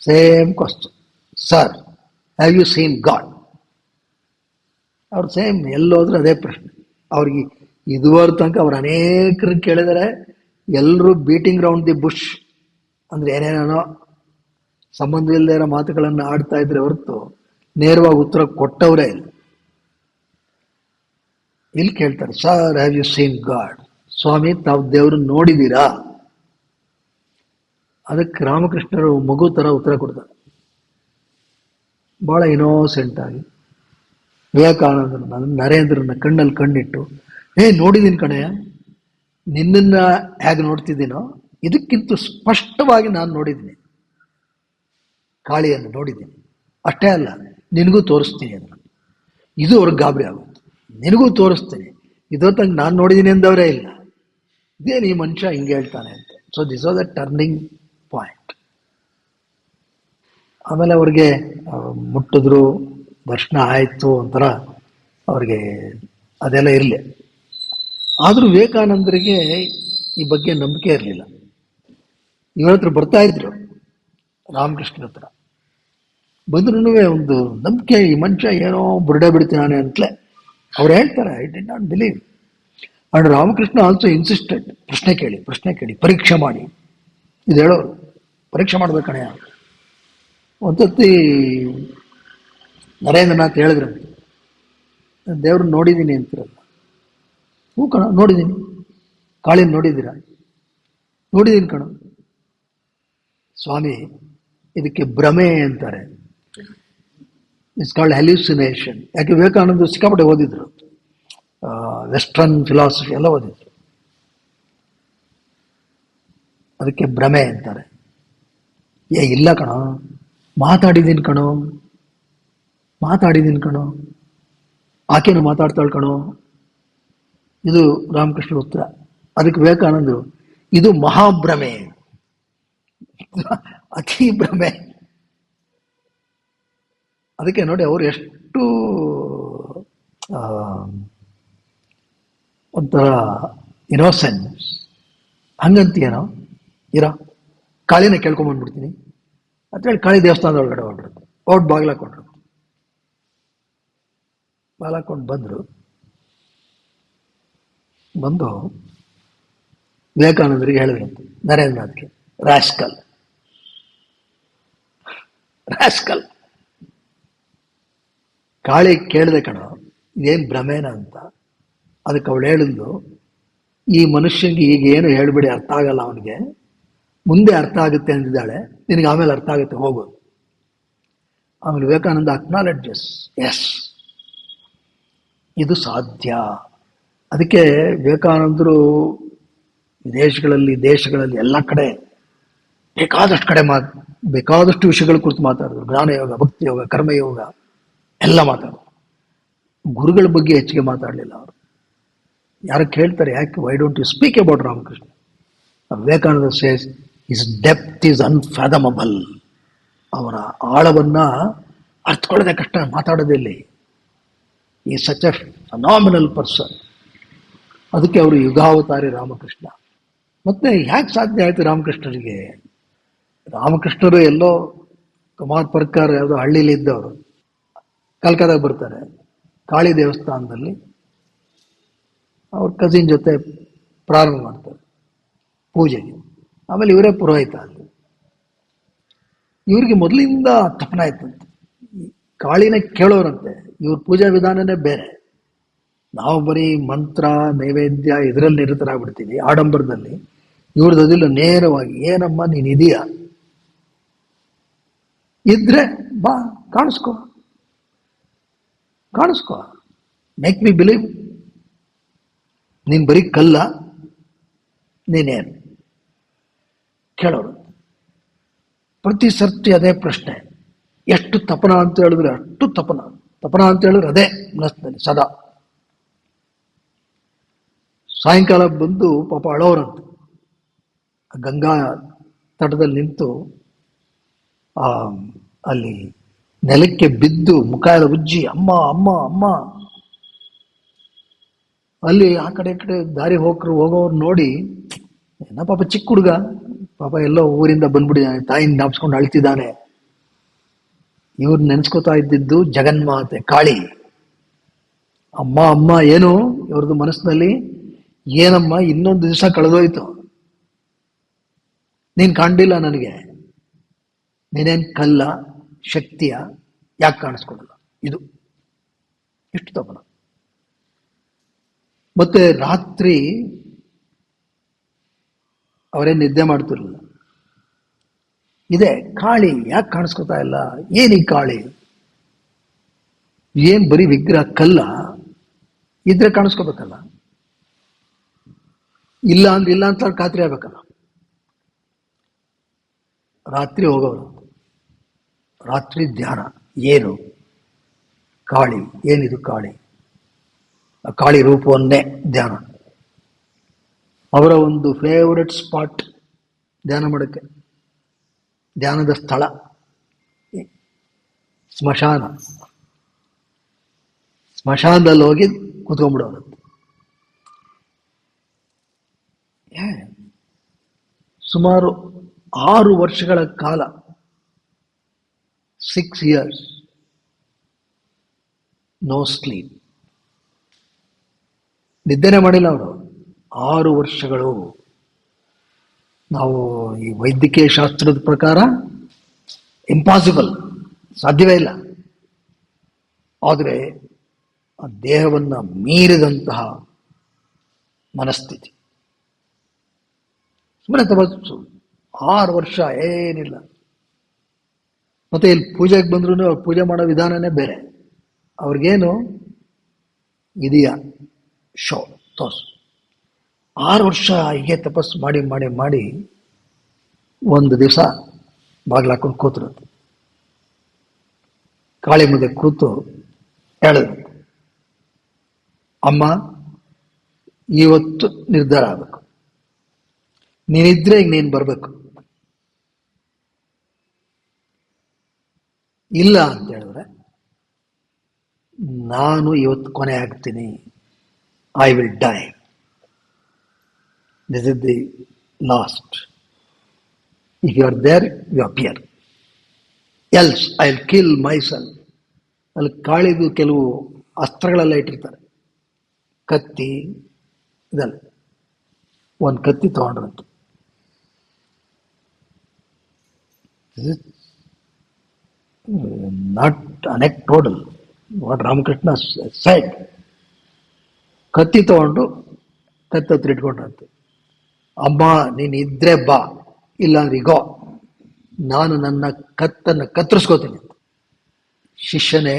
same question, sir have you seen God? ಅವ್ರು ಸೇಮ್ ಎಲ್ಲೋದ್ರೂ ಅದೇ ಪ್ರಶ್ನೆ. ಅವ್ರಿಗೆ ಇದುವರೆಗೆ ತನಕ ಅವ್ರು ಅನೇಕರು ಕೇಳಿದರೆ ಎಲ್ಲರೂ ಬೀಟಿಂಗ್ ರೌಂಡ್ ದಿ ಬುಷ್ ಅಂದರೆ ಏನೇನೋ ಸಂಬಂಧವಿಲ್ಲದೆ ಇರೋ ಮಾತುಗಳನ್ನು ಆಡ್ತಾ ಇದ್ರೆ ಹೊರತು ನೇರವಾಗಿ ಉತ್ತರ ಕೊಟ್ಟವರೇ ಇಲ್ಲ. ಇಲ್ಲಿ ಕೇಳ್ತಾರೆ, sir have you seen God? ಸ್ವಾಮಿ, ತಾವು ದೇವ್ರನ್ನ ನೋಡಿದ್ದೀರಾ? ಅದಕ್ಕೆ ರಾಮಕೃಷ್ಣರು ಮಗು ಥರ ಉತ್ತರ ಕೊಡ್ತಾರೆ, ಭಾಳ ಇನೋಸೆಂಟ್ ಆಗಿ. ವಿವೇಕಾನಂದರನ್ನ, ನರೇಂದ್ರನ ಕಣ್ಣಲ್ಲಿ ಕಣ್ಣಿಟ್ಟು, ನೋಡಿದ್ದೀನಿ ಕಣೆಯ, ನಿನ್ನನ್ನು ಹೇಗೆ ನೋಡ್ತಿದ್ದೀನೋ ಇದಕ್ಕಿಂತ ಸ್ಪಷ್ಟವಾಗಿ ನಾನು ನೋಡಿದ್ದೀನಿ, ಕಾಳಿಯನ್ನು ನೋಡಿದ್ದೀನಿ. ಅಷ್ಟೇ ಅಲ್ಲ, ನಿನಗೂ ತೋರಿಸ್ತೀನಿ ಅದನ್ನು. ಇದು ಅವ್ರಿಗೆ ಗಾಬರಿ ಆಗುತ್ತೆ. ನಿನಗೂ ತೋರಿಸ್ತೀನಿ, ಇದೊತ್ತಂಗೆ ನಾನು ನೋಡಿದ್ದೀನಿ ಅಂದವರೇ ಇಲ್ಲ, ಇದೇನು ಈ ಮನುಷ್ಯ ಹಿಂಗೆ ಹೇಳ್ತಾನೆ ಅಂತ. So this was a turning point. ಆಮೇಲೆ ಅವ್ರಿಗೆ ಮುಟ್ಟಿದ್ರು, ದರ್ಶನ ಆಯಿತು, ಒಂಥರ ಅವ್ರಿಗೆ ಅದೆಲ್ಲ ಇರಲಿ. ಆದರೂ ವಿವೇಕಾನಂದರಿಗೆ ಈ ಬಗ್ಗೆ ನಂಬಿಕೆ ಇರಲಿಲ್ಲ. ಇವ್ರ ಹತ್ರ ಬರ್ತಾ ಇದ್ರು, ರಾಮಕೃಷ್ಣ ಹತ್ರ ಬಂದ್ರೂ ಒಂದು ನಂಬಿಕೆ, ಈ ಮನುಷ್ಯ ಏನೋ ಬುರುಡೆ ಬಿಡ್ತಾನೆ ಅಂತಲೇ ಅವ್ರು ಹೇಳ್ತಾರೆ. I did not believe. And Ramakrishna also insisted, ಪ್ರಶ್ನೆ ಕೇಳಿ, ಪರೀಕ್ಷೆ ಮಾಡಿ. ಇದು ಹೇಳೋರು, ಪರೀಕ್ಷೆ ಮಾಡ್ಬೇಕಣೆ. ಒಂದ್ಸತಿ ನರೇಂದ್ರನಾಥ್ ಹೇಳಿದ್ರಂತೆ, ದೇವ್ರನ್ನ ನೋಡಿದ್ದೀನಿ ಅಂತಿರಲ್ಲ. ಹ್ಞೂ ಕಣ, ನೋಡಿದ್ದೀನಿ. ಕಾಳಿನ ನೋಡಿದ್ದೀರಾ? ನೋಡಿದ್ದೀನಿ ಕಣ. ಸ್ವಾಮಿ, ಇದಕ್ಕೆ ಭ್ರಮೆ ಅಂತಾರೆ. It's called hallucination. ಯಾಕೆ ವಿವೇಕಾನಂದ ಸಿಕ್ಕಾಪಟ್ಟೆ ಓದಿದ್ರು, ವೆಸ್ಟರ್ನ್ ಫಿಲಾಸಫಿ ಎಲ್ಲ ಓದಿದ್ರು. ಅದಕ್ಕೆ ಭ್ರಮೆ ಅಂತಾರೆ. ಇಲ್ಲ ಕಣೋ, ಮಾತಾಡಿದ್ದೀನಿ ಕಣೋ, ಆಕೆನು ಮಾತಾಡ್ತಾಳು ಕಣೋ. ಇದು ರಾಮಕೃಷ್ಣ ಉತ್ತರ. ಅದಕ್ಕೆ ವಿವೇಕಾನಂದರು, ಇದು ಮಹಾಭ್ರಮೆ, ಅತಿ ಭ್ರಮೆ. ಅದಕ್ಕೆ ನೋಡಿ ಅವರು ಎಷ್ಟು ಒಂಥರ ಇನೋಸೆನ್ಸ್. ಹಂಗಂತೀಯನೋ, ಇರೋ ಕಾಳಿನ ಕೇಳ್ಕೊಂಬಂದ್ಬಿಡ್ತೀನಿ ಅಂತೇಳಿ ಕಾಳಿ ದೇವಸ್ಥಾನದ ಒಳಗಡೆ ಹೊರಡ್ರು. ಬಾಗಿಲಾಕೊಂಡ್ರು. ಬಾಗಿಲಾಕೊಂಡು ಬಂದು ವಿವೇಕಾನಂದರಿಗೆ ಹೇಳಿದ್ರಂತೆ, ನರೇಂದ್ರನಾಥ್ಗೆ, ರಾಸ್ಕಲ್, ರಾಸ್ಕಲ್. ಕಾಳಿ ಕೇಳಿದೆ ಕಣ, ಇದೇನು ಭ್ರಮೇನ ಅಂತ. ಅದಕ್ಕೆ ಅವಳು ಹೇಳಿದ್ಲು, ಈ ಮನುಷ್ಯನಿಗೆ ಈಗ ಏನು ಹೇಳ್ಬಿಡಿ, ಅರ್ಥ ಆಗಲ್ಲ ಅವನಿಗೆ, ಮುಂದೆ ಅರ್ಥ ಆಗುತ್ತೆ ಅಂದಿದ್ದಾಳೆ, ನಿನಗೆ ಆಮೇಲೆ ಅರ್ಥ ಆಗುತ್ತೆ, ಹೋಗು. ಆಮೇಲೆ ವಿವೇಕಾನಂದ ಅಕ್ನಾಲೆಡ್ಜಸ್, ಎಸ್, ಇದು ಸಾಧ್ಯ. ಅದಕ್ಕೆ ವಿವೇಕಾನಂದರು ದೇಶಗಳಲ್ಲಿ ಎಲ್ಲ ಕಡೆ ಬೇಕಾದಷ್ಟು ಬೇಕಾದಷ್ಟು ವಿಷಯಗಳ ಕುರಿತು ಮಾತಾಡಿದ್ರು. ಜ್ಞಾನಯೋಗ, ಭಕ್ತಿ ಯೋಗ, ಕರ್ಮಯೋಗ ಎಲ್ಲ ಮಾತಾಡಿದ್ರು. ಗುರುಗಳ ಬಗ್ಗೆ ಹೆಚ್ಚಿಗೆ ಮಾತಾಡಲಿಲ್ಲ ಅವರು. ಯಾರು ಕೇಳ್ತಾರೆ, ಯಾಕೆ why don't you speak about Ramakrishna? Vivekananda says his depth is unfathomable. ಅವರ ಆಳವನ್ನ ಅರ್ಥಕೊಳ್ಳೋದೇ ಕಷ್ಟ, ಮಾತಾಡೋದಿಲ್ಲಿ. ಈ ಸಚ್ ಎ ಫನಾಮಿನಲ್ ಪರ್ಸನ್. ಅದಕ್ಕೆ ಅವರು ಯುಗಾವತಾರಿ ರಾಮಕೃಷ್ಣ. ಮತ್ತೆ ಯಾಕೆ ಸಾಧ್ಯ ಆಯ್ತು ರಾಮಕೃಷ್ಣರಿಗೆ? ರಾಮಕೃಷ್ಣರು ಎಲ್ಲೋ ಕುಮಾರ್ ಪರ್ಕಾರ್ ಯಾವುದೋ ಹಳ್ಳಿಲಿ ಇದ್ದವರು ಕಲ್ಕತ್ತಾಗ ಬರ್ತಾರೆ. ಕಾಳಿ ದೇವಸ್ಥಾನದಲ್ಲಿ ಅವ್ರ ಕಸಿನ್ ಜೊತೆ ಪ್ರಾರಂಭ ಮಾಡ್ತಾರೆ ಪೂಜೆಗೆ. ಆಮೇಲೆ ಇವರೇ ಪುರೋಹಿತ ಅಲ್ಲಿ. ಇವ್ರಿಗೆ ಮೊದಲಿಂದ ತಪನ ಆಯ್ತಂತೆ, ಕಾಳಿನ ಕೇಳೋರಂತೆ. ಇವ್ರ ಪೂಜಾ ವಿಧಾನನೇ ಬೇರೆ. ನಾವು ಬರೀ ಮಂತ್ರ ನೈವೇದ್ಯ ಇದರಲ್ಲಿ ನಿರತರಾಗ್ಬಿಡ್ತೀವಿ, ಆಡಂಬರದಲ್ಲಿ. ಇವ್ರದಿಲ್ಲ, ನೇರವಾಗಿ, ಏನಮ್ಮ ನೀನ್ ಇದೀಯಾ, ಇದ್ರೆ ಬಾ, ಕಾಣಿಸ್ಕೋ, ಮೇಕ್ ಮಿ ಬಿಲೀವ್. ನೀನ್ ಬರೀ ಕಲ್ಲ, ನೀನೇನು ಕೇಳೋರು. ಪ್ರತಿ ಸರ್ತಿ ಅದೇ ಪ್ರಶ್ನೆ, ಎಷ್ಟು ತಪನ ಅಂತ ಹೇಳಿದ್ರೆ ಅಷ್ಟು ತಪನ ಅಂತ ಹೇಳಿದ್ರೆ ಅದೇ ಮನಸ್ಸಿನಲ್ಲಿ ಸದಾ. ಸಾಯಂಕಾಲ ಬಂದು ಪಾಪ ಅಳೋರಂತ, ಗಂಗಾ ತಟದಲ್ಲಿ ನಿಂತು ಅಲ್ಲಿ ನೆಲಕ್ಕೆ ಬಿದ್ದು ಮುಖ ಎಲ್ಲ ಉಜ್ಜಿ ಅಮ್ಮ ಅಮ್ಮ ಅಮ್ಮ. ಅಲ್ಲಿ ಆ ಕಡೆ ಈ ಕಡೆ ದಾರಿ ಹೋಗೋರು ನೋಡಿ, ಏನ ಪಾಪ ಚಿಕ್ಕ ಹುಡುಗ, ಪಾಪ ಎಲ್ಲೋ ಊರಿಂದ ಬಂದ್ಬಿಟ್ಟಿದ್ದಾನೆ, ತಾಯಿನ ಜ್ಞಾಪಿಸ್ಕೊಂಡು ಅಳ್ತಿದ್ದಾನೆ. ಇವ್ರು ನೆನ್ಸ್ಕೊತಾ ಇದ್ದಿದ್ದು ಜಗನ್ಮಾತೆ ಕಾಳಿ. ಅಮ್ಮ ಅಮ್ಮ ಏನು ಇವ್ರದ್ದು ಮನಸ್ಸಿನಲ್ಲಿ, ಏನಮ್ಮ ಇನ್ನೊಂದು ದಿವಸ ಕಳೆದೋಯ್ತು, ನೀನ್ ಕಾಣ್ಲಿಲ್ಲ ನನಗೆ, ನೀನೇನ್ ಕಲ್ಲ, ಶಕ್ತಿಯ, ಯಾಕೆ ಕಾಣಿಸ್ಕೊಡಲ್ಲ? ಇದು ಎಷ್ಟು ತಪನ. ಮತ್ತೆ ರಾತ್ರಿ ಅವರೇನು ನಿದ್ದೆ ಮಾಡ್ತಿರ್ಲಿಲ್ಲ. ಇದೆ ಕಾಳಿ ಯಾಕೆ ಕಾಣಿಸ್ಕೊತಾ ಇಲ್ಲ, ಏನೀ ಕಾಳಿ, ಏನ್ ಬರೀ ವಿಗ್ರಹ ಕಲ್ಲ, ಇದ್ರೆ ಕಾಣಿಸ್ಕೋಬೇಕಲ್ಲ, ಇಲ್ಲ ಅಂತ ಖಾತ್ರಿ ಆಗ್ಬೇಕಲ್ಲ. ರಾತ್ರಿ ಹೋಗೋರು, ರಾತ್ರಿ ಧ್ಯಾನ. ಏನು ಕಾಳಿ, ಏನಿದು ಕಾಳಿ, ಆ ಕಾಳಿ ರೂಪವನ್ನೇ ಧ್ಯಾನ. ಅವರ ಒಂದು ಫೇವರೆಟ್ ಸ್ಪಾಟ್ ಧ್ಯಾನ ಮಾಡೋಕ್ಕೆ, ಧ್ಯಾನದ ಸ್ಥಳ ಸ್ಮಶಾನದಲ್ಲಿ ಹೋಗಿ ಕೂತ್ಕೊಂಡ್ಬಿಡೋರು. ಸುಮಾರು 6 ವರ್ಷಗಳ ಕಾಲ, 6 years, ನೋ ಸ್ಲೀಪ್, ನಿದ್ದೆನೆ ಮಾಡಿಲ್ಲ ಅವರು 6 ವರ್ಷಗಳು. ನಾವು ಈ ವೈದ್ಯಕೀಯ ಶಾಸ್ತ್ರದ ಪ್ರಕಾರ ಇಂಪಾಸಿಬಲ್, ಸಾಧ್ಯವೇ ಇಲ್ಲ. ಆದರೆ ಆ ದೇಹವನ್ನು ಮೀರಿದಂತಹ ಮನಸ್ಥಿತಿ. ಸುಮ್ಮನೆ ತಪಸ್ಸು 6 ವರ್ಷ, ಏನಿಲ್ಲ. ಮತ್ತೆ ಇಲ್ಲಿ ಪೂಜೆಗೆ ಬಂದ್ರು ಅವ್ರು ಪೂಜೆ ಮಾಡೋ ವಿಧಾನನೇ ಬೇರೆ. ಅವ್ರಿಗೇನು ಇದೆಯಾ ಶೋ ತೋರ್ಸು. 6 ವರ್ಷ ಹೀಗೆ ತಪಸ್ಸು ಮಾಡಿ ಮಾಡಿ ಮಾಡಿ ಒಂದು ದಿವಸ ಬಾಗ್ಲಾಕೊಂಡು ಕೂತಿರುತ್ತೆ. ಕಾಳಿ ಮುಂದೆ ಕೂತು ಹೇಳಿದ್ರು, ಅಮ್ಮ ಇವತ್ತು ನಿರ್ಧಾರ ಆಗಬೇಕು, ನೀನಿದ್ರೆ ಈಗ ನೀನು ಬರಬೇಕು, ಇಲ್ಲ ಅಂತ ಹೇಳಿದ್ರೆ ನಾನು ಇವತ್ತು ಕೊನೆ ಆಗ್ತೀನಿ, I will die, this is the last. If you are there you appear, else I will kill myself. ಅಲ್ಲಿ ಕಾಳಿದು ಕೆಲವು ಅಸ್ತ್ರಗಳೆಲ್ಲ ಇಟ್ಟಿರ್ತಾರೆ, ಕತ್ತಿ ಇದೆಲ್ಲ. ಒಂದು ಕತ್ತಿ ತಗೊಂಡ್ರಂತು, not anecdotal. What Ramakrishna side, ಕತ್ತಿ ತಗೊಂಡು ಕತ್ತಿ ಹತ್ರ ಇಟ್ಕೊಂಡ್ರಂತೆ. ಅಮ್ಮ ನೀನು ಇದ್ರೆ ಬಾ, ಇಲ್ಲಾಂದ್ರೆ ಈಗೋ ನಾನು ನನ್ನ ಕತ್ತನ್ನು ಕತ್ತರಿಸ್ಕೋತೀನಿ. ಶಿಷ್ಯನೇ,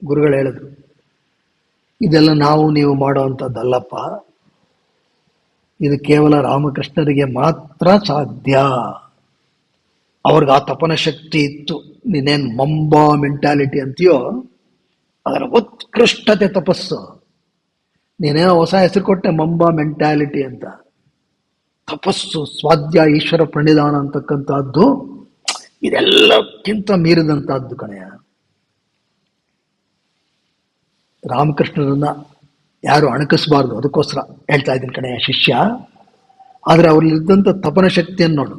ಗುರುಗಳು ಹೇಳಿದ್ರು, ಇದೆಲ್ಲ ನಾವು ನೀವು ಮಾಡುವಂಥದ್ದಲ್ಲಪ್ಪ, ಇದು ಕೇವಲ ರಾಮಕೃಷ್ಣರಿಗೆ ಮಾತ್ರ ಸಾಧ್ಯ. ಅವ್ರಿಗೆ ಆ ತಪನ ಶಕ್ತಿ ಇತ್ತು. ನೀನೇನು ಮಂಬಾ ಮೆಂಟಾಲಿಟಿ ಅಂತೀಯೋ ಅದರ ಉತ್ಕೃಷ್ಟತೆ ತಪಸ್ಸು. ನೀನೇನೋ ಹೊಸ ಹೆಸರು ಕೊಟ್ಟೆ, ಮಂಬಾ ಮೆಂಟಾಲಿಟಿ ಅಂತ. ತಪಸ್ಸು, ಸ್ವಾಧ್ಯಾಯ, ಈಶ್ವರ ಪ್ರಣಿಧಾನ ಅಂತಕ್ಕಂಥದ್ದು ಇದೆಲ್ಲಕ್ಕಿಂತ ಮೀರಿದಂತಹದ್ದು ಕಣೆಯ. ರಾಮಕೃಷ್ಣರನ್ನ ಯಾರು ಅಣಕಿಸಬಾರ್ದು, ಅದಕ್ಕೋಸ್ಕರ ಹೇಳ್ತಾ ಇದ್ದೀನಿ ಕಣೆಯ ಶಿಷ್ಯ. ಆದರೆ ಅವರಲ್ಲಿದ್ದಂಥ ತಪನ ಶಕ್ತಿಯನ್ನು ನೋಡು.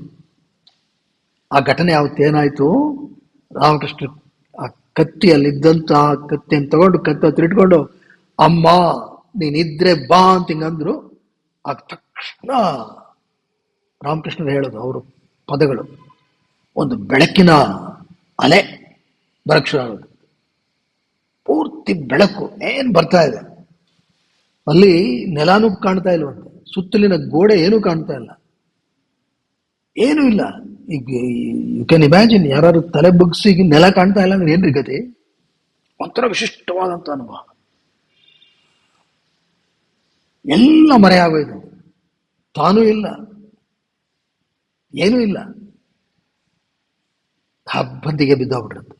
ಆ ಘಟನೆ ಯಾವತ್ತೇನಾಯ್ತು, ರಾಮಕೃಷ್ಣ ಆ ಕತ್ತಿಯಲ್ಲಿದ್ದಂತಹ ಕತ್ತಿಯನ್ನು ತಗೊಂಡು ಕತ್ತಿ ಹತ್ರ ಇಟ್ಕೊಂಡು ಅಮ್ಮ ನೀನಿದ್ರೆ ಬಾ ಅಂತ ಹಿಂಗಂದ್ರು. ಆಗ ತಕ್ಷಣ ರಾಮಕೃಷ್ಣರು ಹೇಳೋದು, ಅವರು ಪದಗಳು, ಒಂದು ಬೆಳಕಿನ ಅಲೆ ಬರಕ್ ಶುರು ಆಗೋದು. ಪೂರ್ತಿ ಬೆಳಕು ಏನ್ ಬರ್ತಾ ಇದೆ. ಅಲ್ಲಿ ನೆಲಾನು ಕಾಣ್ತಾ ಇಲ್ವಂತೆ, ಸುತ್ತಲಿನ ಗೋಡೆ ಏನೂ ಕಾಣ್ತಾ ಇಲ್ಲ, ಏನೂ ಇಲ್ಲ. ಈಗ ಯು ಕ್ಯಾನ್ ಇಮ್ಯಾಜಿನ್, ಯಾರು ತಲೆ ಬಗ್ಸಿ ನೆಲ ಕಾಣ್ತಾ ಇಲ್ಲ ಅಂದ್ರೆ ಏನ್ರಿ ಗತಿ? ಒಂಥರ ವಿಶಿಷ್ಟವಾದಂತ ಅನುಭವ. ಎಲ್ಲ ಮರೆ ಆಗೋಯ್ತು, ತಾನೂ ಇಲ್ಲ, ಏನೂ ಇಲ್ಲ. ಹಬ್ಬಂದಿಗೆ ಬಿದ್ದೋಗ್ಬಿಟ್ರದ್ದು.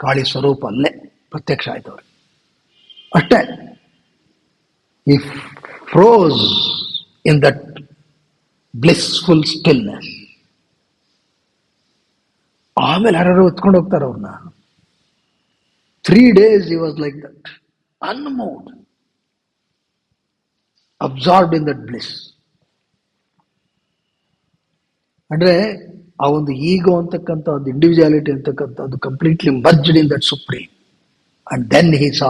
ಕಾಳಿ ಸ್ವರೂಪ ಅಲ್ಲೇ ಪ್ರತ್ಯಕ್ಷ ಆಯ್ತು ಅವ್ರಿಗೆ. ಅಷ್ಟೇ, ಈ ಫ್ರೋಸ್ ಇನ್ ದಟ್ ಬ್ಲಿಸ್ಫುಲ್ ಸ್ಟಿಲ್ನೆಸ್. ಆಮೇಲೆ ಯಾರು ಎತ್ಕೊಂಡು ಹೋಗ್ತಾರೆ ಅವ್ರನ್ನ. 3 days he was like that, unmoved, absorbed in that bliss. ಅಂದ್ರೆ ಆ ಒಂದು ಈಗೋ ಅಂತಕ್ಕಂಥ ಒಂದು ಇಂಡಿವಿಜುವಾಲಿಟಿ ಅಂತಕ್ಕಂಥದ್ದು completely merged in that supreme. And then he saw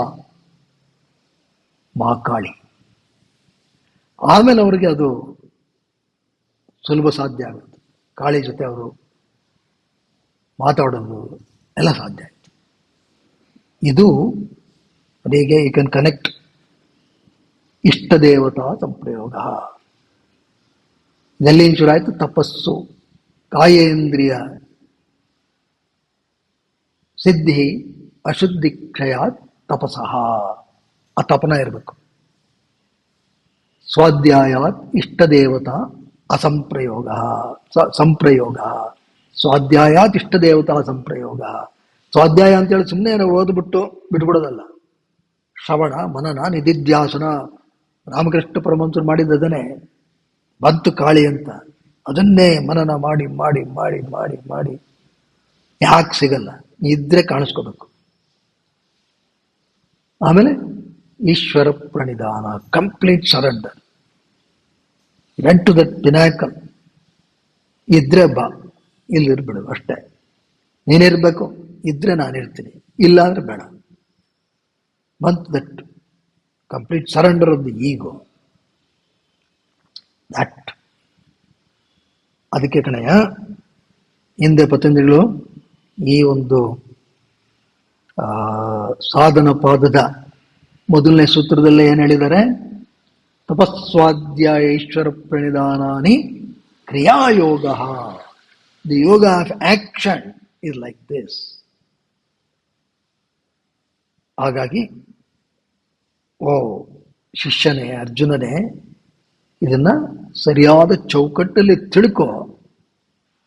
Ma Kali. ಆಮೇಲೆ ಅವರಿಗೆ ಅದು ಸುಲಭ ಸಾಧ್ಯ ಆಗುತ್ತೆ. ಕಾಳಿ ಜೊತೆ ಅವರು ಮಾತಾಡೋದು ಎಲ್ಲ ಸಾಧ್ಯ ಆಯ್ತು. ಇದು ಅದೇಗೆ ಯು ಕ್ಯಾನ್ ಕನೆಕ್ಟ್ ಇಷ್ಟ ದೇವತಾ ಸಂಪ್ರಯೋಗ. ಇದೆಲ್ಲಿ ಶುರು ಆಯ್ತು? ತಪಸ್ಸು, ಕಾಯೇಂದ್ರಿಯ ಸಿದ್ಧಿ ಅಶುದ್ಧಿ ಕ್ಷಯಾತ್ ತಪಸಃ. ಆ ತಪನ ಇರಬೇಕು. ಸ್ವಾಧ್ಯಾಯಾತ್ ಇಷ್ಟ ದೇವತಾ ಅಸಂಪ್ರಯೋಗ ಸಂಪ್ರಯೋಗ. ಸ್ವಾಧ್ಯಾಯಾತ್ ಇಷ್ಟ ದೇವತಾ ಸಂಪ್ರಯೋಗ. ಸ್ವಾಧ್ಯಾಯ ಅಂತೇಳಿ ಸುಮ್ಮನೆ ನಾವು ಓದ್ಬಿಟ್ಟು ಬಿಟ್ಬಿಡೋದಲ್ಲ. ಶ್ರವಣ, ಮನನ, ನಿಧಿಧ್ಯಾಸನ. ರಾಮಕೃಷ್ಣ ಪರಮಹಂಸರು ಮಾಡಿದ್ದದನ್ನೇ. ಬಂತು ಕಾಳಿ ಅಂತ, ಅದನ್ನೇ ಮನನ ಮಾಡಿ ಮಾಡಿ ಮಾಡಿ ಮಾಡಿ ಮಾಡಿ ಯಾಕೆ ಸಿಗಲ್ಲ? ಇದ್ರೆ ಕಾಣಿಸ್ಕೋಬೇಕು. ಆಮೇಲೆ ಈಶ್ವರ ಪ್ರಣಿಧಾನ, complete surrender. Went to that pinnacle. ಇದ್ರೆ ಬಾ, ಇಲ್ಲಿರ್ಬಿಡು ಅಷ್ಟೇ. ನೀನಿರ್ಬೇಕು, ಇದ್ರೆ ನಾನಿರ್ತೀನಿ, ಇಲ್ಲ ಅಂದ್ರೆ ಬೇಡ. ಬಂತು that complete surrender of the ego. That ಅದಕ್ಕೆ ಕಣಯ್ಯ, ಹಿಂದೆ ಪತಂಜಲಿಗಳು ಈ ಒಂದು ಸಾಧನ ಪಾದದ ಮೊದಲನೇ ಸೂತ್ರದಲ್ಲೇ ಏನ್ ಹೇಳಿದ್ದಾರೆ? ತಪಸ್ವಾಧ್ಯಾಯ ಈಶ್ವರ ಪ್ರಣಿಧಾನಾನಿ ಕ್ರಿಯಾಯೋಗ. The yoga of action is like this. ಹಾಗಾಗಿ ಓ ಶಿಷ್ಯನೇ, ಅರ್ಜುನನೇ, ಇದನ್ನ ಸರಿಯಾದ ಚೌಕಟ್ಟಲ್ಲಿ ತಿಳ್ಕೊ.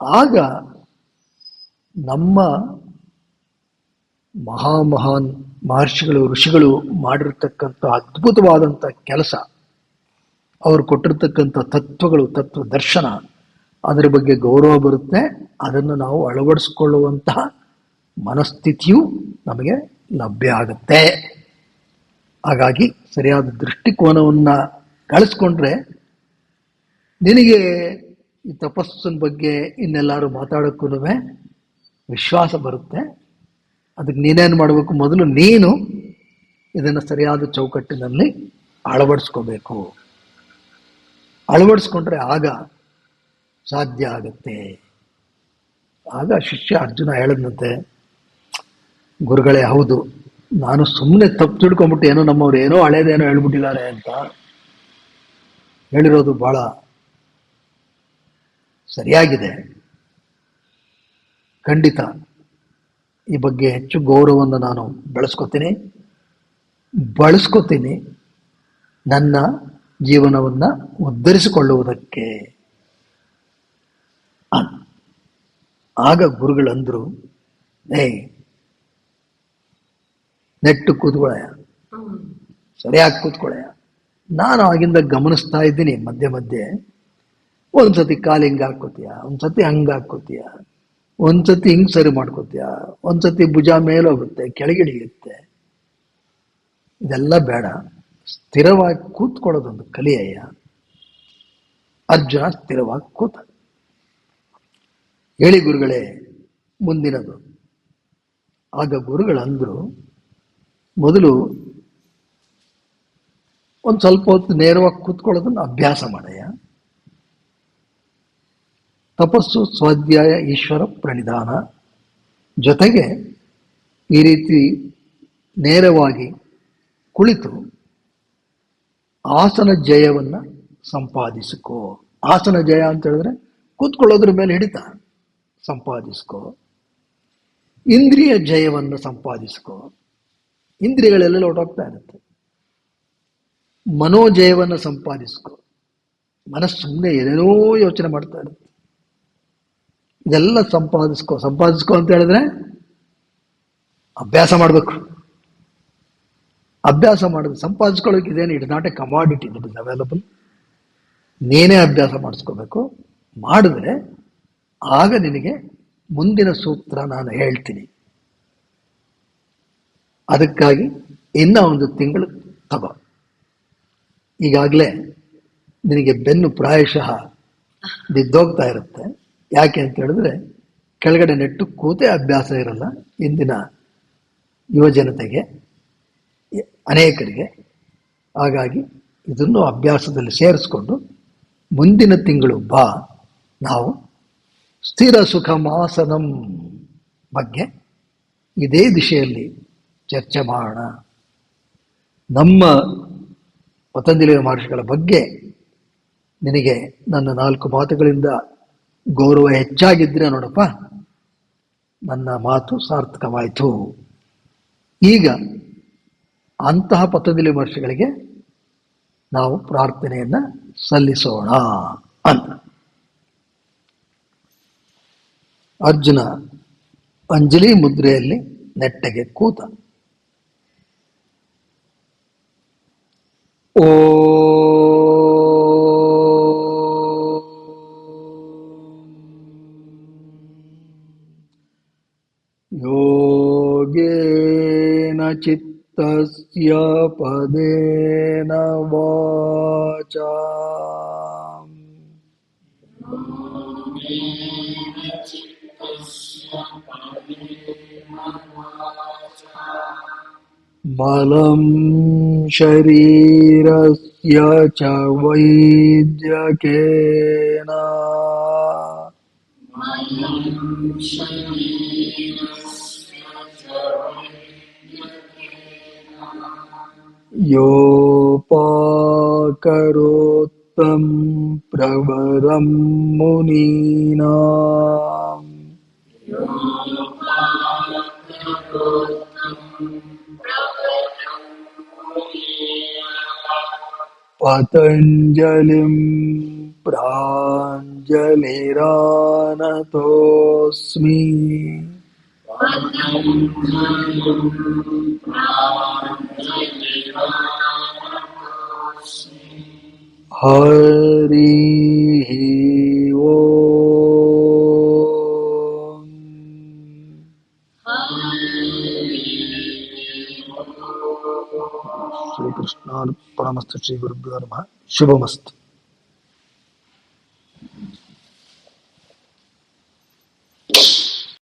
ಆಗ ನಮ್ಮ ಮಹಾನ್ ಮಹರ್ಷಿಗಳು, ಋಷಿಗಳು ಮಾಡಿರ್ತಕ್ಕಂಥ ಅದ್ಭುತವಾದಂಥ ಕೆಲಸ, ಅವರು ಕೊಟ್ಟಿರ್ತಕ್ಕಂಥ ತತ್ವಗಳು, ತತ್ವ ದರ್ಶನ, ಅದರ ಬಗ್ಗೆ ಗೌರವ ಬರುತ್ತೆ. ಅದನ್ನು ನಾವು ಅಳವಡಿಸ್ಕೊಳ್ಳುವಂತಹ ಮನಸ್ಥಿತಿಯು ನಮಗೆ ಲಭ್ಯ ಆಗುತ್ತೆ. ಹಾಗಾಗಿ ಸರಿಯಾದ ದೃಷ್ಟಿಕೋನವನ್ನ ಗಳಿಸ್ಕೊಂಡ್ರೆ ನಿನಗೆ ಈ ತಪಸ್ಸಿನ ಬಗ್ಗೆ ಇನ್ನೆಲ್ಲರೂ ಮಾತಾಡೋಕ್ಕೂ ವಿಶ್ವಾಸ ಬರುತ್ತೆ. ಅದಕ್ಕೆ ನೀನೇನು ಮಾಡಬೇಕು? ಮೊದಲು ನೀನು ಇದನ್ನು ಸರಿಯಾದ ಚೌಕಟ್ಟಿನಲ್ಲಿ ಅಳವಡಿಸ್ಕೋಬೇಕು. ಅಳವಡಿಸ್ಕೊಂಡ್ರೆ ಆಗ ಸಾಧ್ಯ ಆಗುತ್ತೆ. ಆಗ ಶಿಷ್ಯ ಅರ್ಜುನ ಹೇಳದ್ನಂತೆ, ಗುರುಗಳೇ ಹೌದು, ನಾನು ಸುಮ್ಮನೆ ತಪ್ಪು ತಿಳ್ಕೊಂಬಿಟ್ಟು ಏನೋ ನಮ್ಮವ್ರು ಏನೋ ಹಳೇದೇನೋ ಹೇಳ್ಬಿಟ್ಟಿದ್ದಾರೆ ಅಂತ ಹೇಳಿರೋದು ಬಹಳ ಸರಿಯಾಗಿದೆ. ಖಂಡಿತ ಈ ಬಗ್ಗೆ ಹೆಚ್ಚು ಗೌರವವನ್ನು ನಾನು ಬಳಸ್ಕೋತೀನಿ ನನ್ನ ಜೀವನವನ್ನ ಉದ್ಧರಿಸಿಕೊಳ್ಳುವುದಕ್ಕೆ. ಆಗ ಗುರುಗಳಂದ್ರು, ನೆಟ್ಟು ಕೂತ್ಕೊಳ್ಳಯ್ಯ, ಸರಿಯಾಗಿ ಕೂತ್ಕೊಳ್ಳಯ್ಯ. ನಾನು ಆಗಿಂದ ಗಮನಿಸ್ತಾ ಇದ್ದೀನಿ, ಮಧ್ಯೆ ಮಧ್ಯೆ ಒಂದ್ಸತಿ ಕಾಲು ಹಿಂಗೆ ಹಾಕೋತೀಯ, ಒಂದ್ಸತಿ ಹಂಗೆ ಹಾಕೋತೀಯ, ಒಂದ್ಸತಿ ಹಿಂಗೆ ಸರಿ ಮಾಡ್ಕೋತೀಯ, ಒಂದ್ಸತಿ ಭುಜ ಮೇಲೋಗುತ್ತೆ ಕೆಳಗಿಳಿಯುತ್ತೆ. ಇದೆಲ್ಲ ಬೇಡ, ಸ್ಥಿರವಾಗಿ ಕೂತ್ಕೊಳ್ಳೋದೊಂದು ಕಲಿಯಯ್ಯ. ಅರ್ಜುನ ಸ್ಥಿರವಾಗಿ ಕೂತ. ಹೇಳಿ ಗುರುಗಳೇ ಮುಂದಿನದು. ಆಗ ಗುರುಗಳಂದ್ರು, ಮೊದಲು ಒಂದು ಸ್ವಲ್ಪ ಹೊತ್ತು ನೇರವಾಗಿ ಕೂತ್ಕೊಳ್ಳೋದನ್ನು ಅಭ್ಯಾಸ ಮಾಡಯ್ಯ. ತಪಸ್ಸು, ಸ್ವಾಧ್ಯಾಯ, ಈಶ್ವರ ಪ್ರಣಿಧಾನ ಜೊತೆಗೆ ಈ ರೀತಿ ನೇರವಾಗಿ ಕುಳಿತು ಆಸನ ಜಯವನ್ನು ಸಂಪಾದಿಸಿಕೋ. ಆಸನ ಜಯ ಅಂತ ಹೇಳಿದ್ರೆ ಕೂತ್ಕೊಳ್ಳೋದ್ರ ಮೇಲೆ ಹಿಡಿತ ಸಂಪಾದಿಸ್ಕೋ. ಇಂದ್ರಿಯ ಜಯವನ್ನು ಸಂಪಾದಿಸ್ಕೋ. ಇಂದ್ರಿಯಗಳೆಲ್ಲ ಹೊರಟೋಗ್ತಾ ಇರುತ್ತೆ. ಮನೋಜಯವನ್ನು ಸಂಪಾದಿಸ್ಕೋ. ಮನಸ್ಸು ಸುಮ್ಮನೆ ಏನೇನೋ ಯೋಚನೆ ಮಾಡ್ತಾ ಇರುತ್ತೆ. ಇದೆಲ್ಲ ಸಂಪಾದಿಸ್ಕೋ ಅಂತ ಹೇಳಿದ್ರೆ ಅಭ್ಯಾಸ ಮಾಡಬೇಕು. ಅಭ್ಯಾಸ ಮಾಡೋದು, ಸಂಪಾದಿಸ್ಕೊಳ್ಳೋಕೆ ಇದೇನು, it not A commodity, it is available. ನೀನೇ ಅಭ್ಯಾಸ ಮಾಡಿಸ್ಕೋಬೇಕು. ಮಾಡಿದ್ರೆ ಆಗ ನಿನಗೆ ಮುಂದಿನ ಸೂತ್ರ ನಾನು ಹೇಳ್ತೀನಿ. ಅದಕ್ಕಾಗಿ ಇನ್ನ ಒಂದು ತಿಂಗಳು ತಗೋ. ಈಗಾಗಲೇ ನಿನಗೆ ಬೆನ್ನು ಪ್ರಾಯಶಃ ಬಿದ್ದೋಗ್ತಾ ಇರುತ್ತೆ. ಯಾಕೆ ಅಂತ ಹೇಳಿದ್ರೆ ಕೆಳಗಡೆ ನೆಟ್ಟು ಕೂತೆ ಅಭ್ಯಾಸ ಇರಲ್ಲ ಇಂದಿನ ಯುವಜನತೆಗೆ, ಅನೇಕರಿಗೆ. ಹಾಗಾಗಿ ಇದನ್ನು ಅಭ್ಯಾಸದಲ್ಲಿ ಸೇರಿಸ್ಕೊಂಡು ಮುಂದಿನ ತಿಂಗಳು ಬಾ, ನಾವು ಸ್ಥಿರ ಸುಖಮಾಸನಂ ಬಗ್ಗೆ ಇದೇ ದಿಶೆಯಲ್ಲಿ ಚರ್ಚೆ ಮಾಡೋಣ. ನಮ್ಮ ಪತಂಜಲಿ ಮಹರ್ಷಿಗಳ ಬಗ್ಗೆ ನಿನಗೆ ನನ್ನ 4 ಮಾತುಗಳಿಂದ ಗೌರವ ಹೆಚ್ಚಾಗಿದ್ರೆ ನೋಡಪ್ಪ, ನನ್ನ ಮಾತು ಸಾರ್ಥಕವಾಯಿತು. ಈಗ ಅಂತಹ ಪತಂಜಲಿ ಮಹರ್ಷಿಗಳಿಗೆ ನಾವು ಪ್ರಾರ್ಥನೆಯನ್ನ ಸಲ್ಲಿಸೋಣ ಅಂತ. ಅರ್ಜುನ ಅಂಜಲಿ ಮುದ್ರೆಯಲ್ಲಿ ನೆಟ್ಟಗೆ ಕೂತ. ಓ ಯೋಗೇನ ಚಿತ್ತಸ್ಯ ಪದೇನ ವಾಚಾ ಮಲಂ ಶರೀರಸ್ಯ ಚ ವೈದ್ಯಕೇನ ಯೋಪಾಕರೋತ್ತಂ ಪ್ರವರಂ ಮುನೀನಾಂ ಪತಂಜಲಿಂ ಪ್ರಾಂಜಲಿರಾನತೋಸ್ಮಿ. ಹರಿ ಓಂ. ಶ್ರೀಕೃಷ್ಣಾರ್ಪಣಮಸ್ತು. ಶ್ರೀ ಗುರುಭ್ಯೋ ನಮಃ. ಶುಭಮಸ್ತು.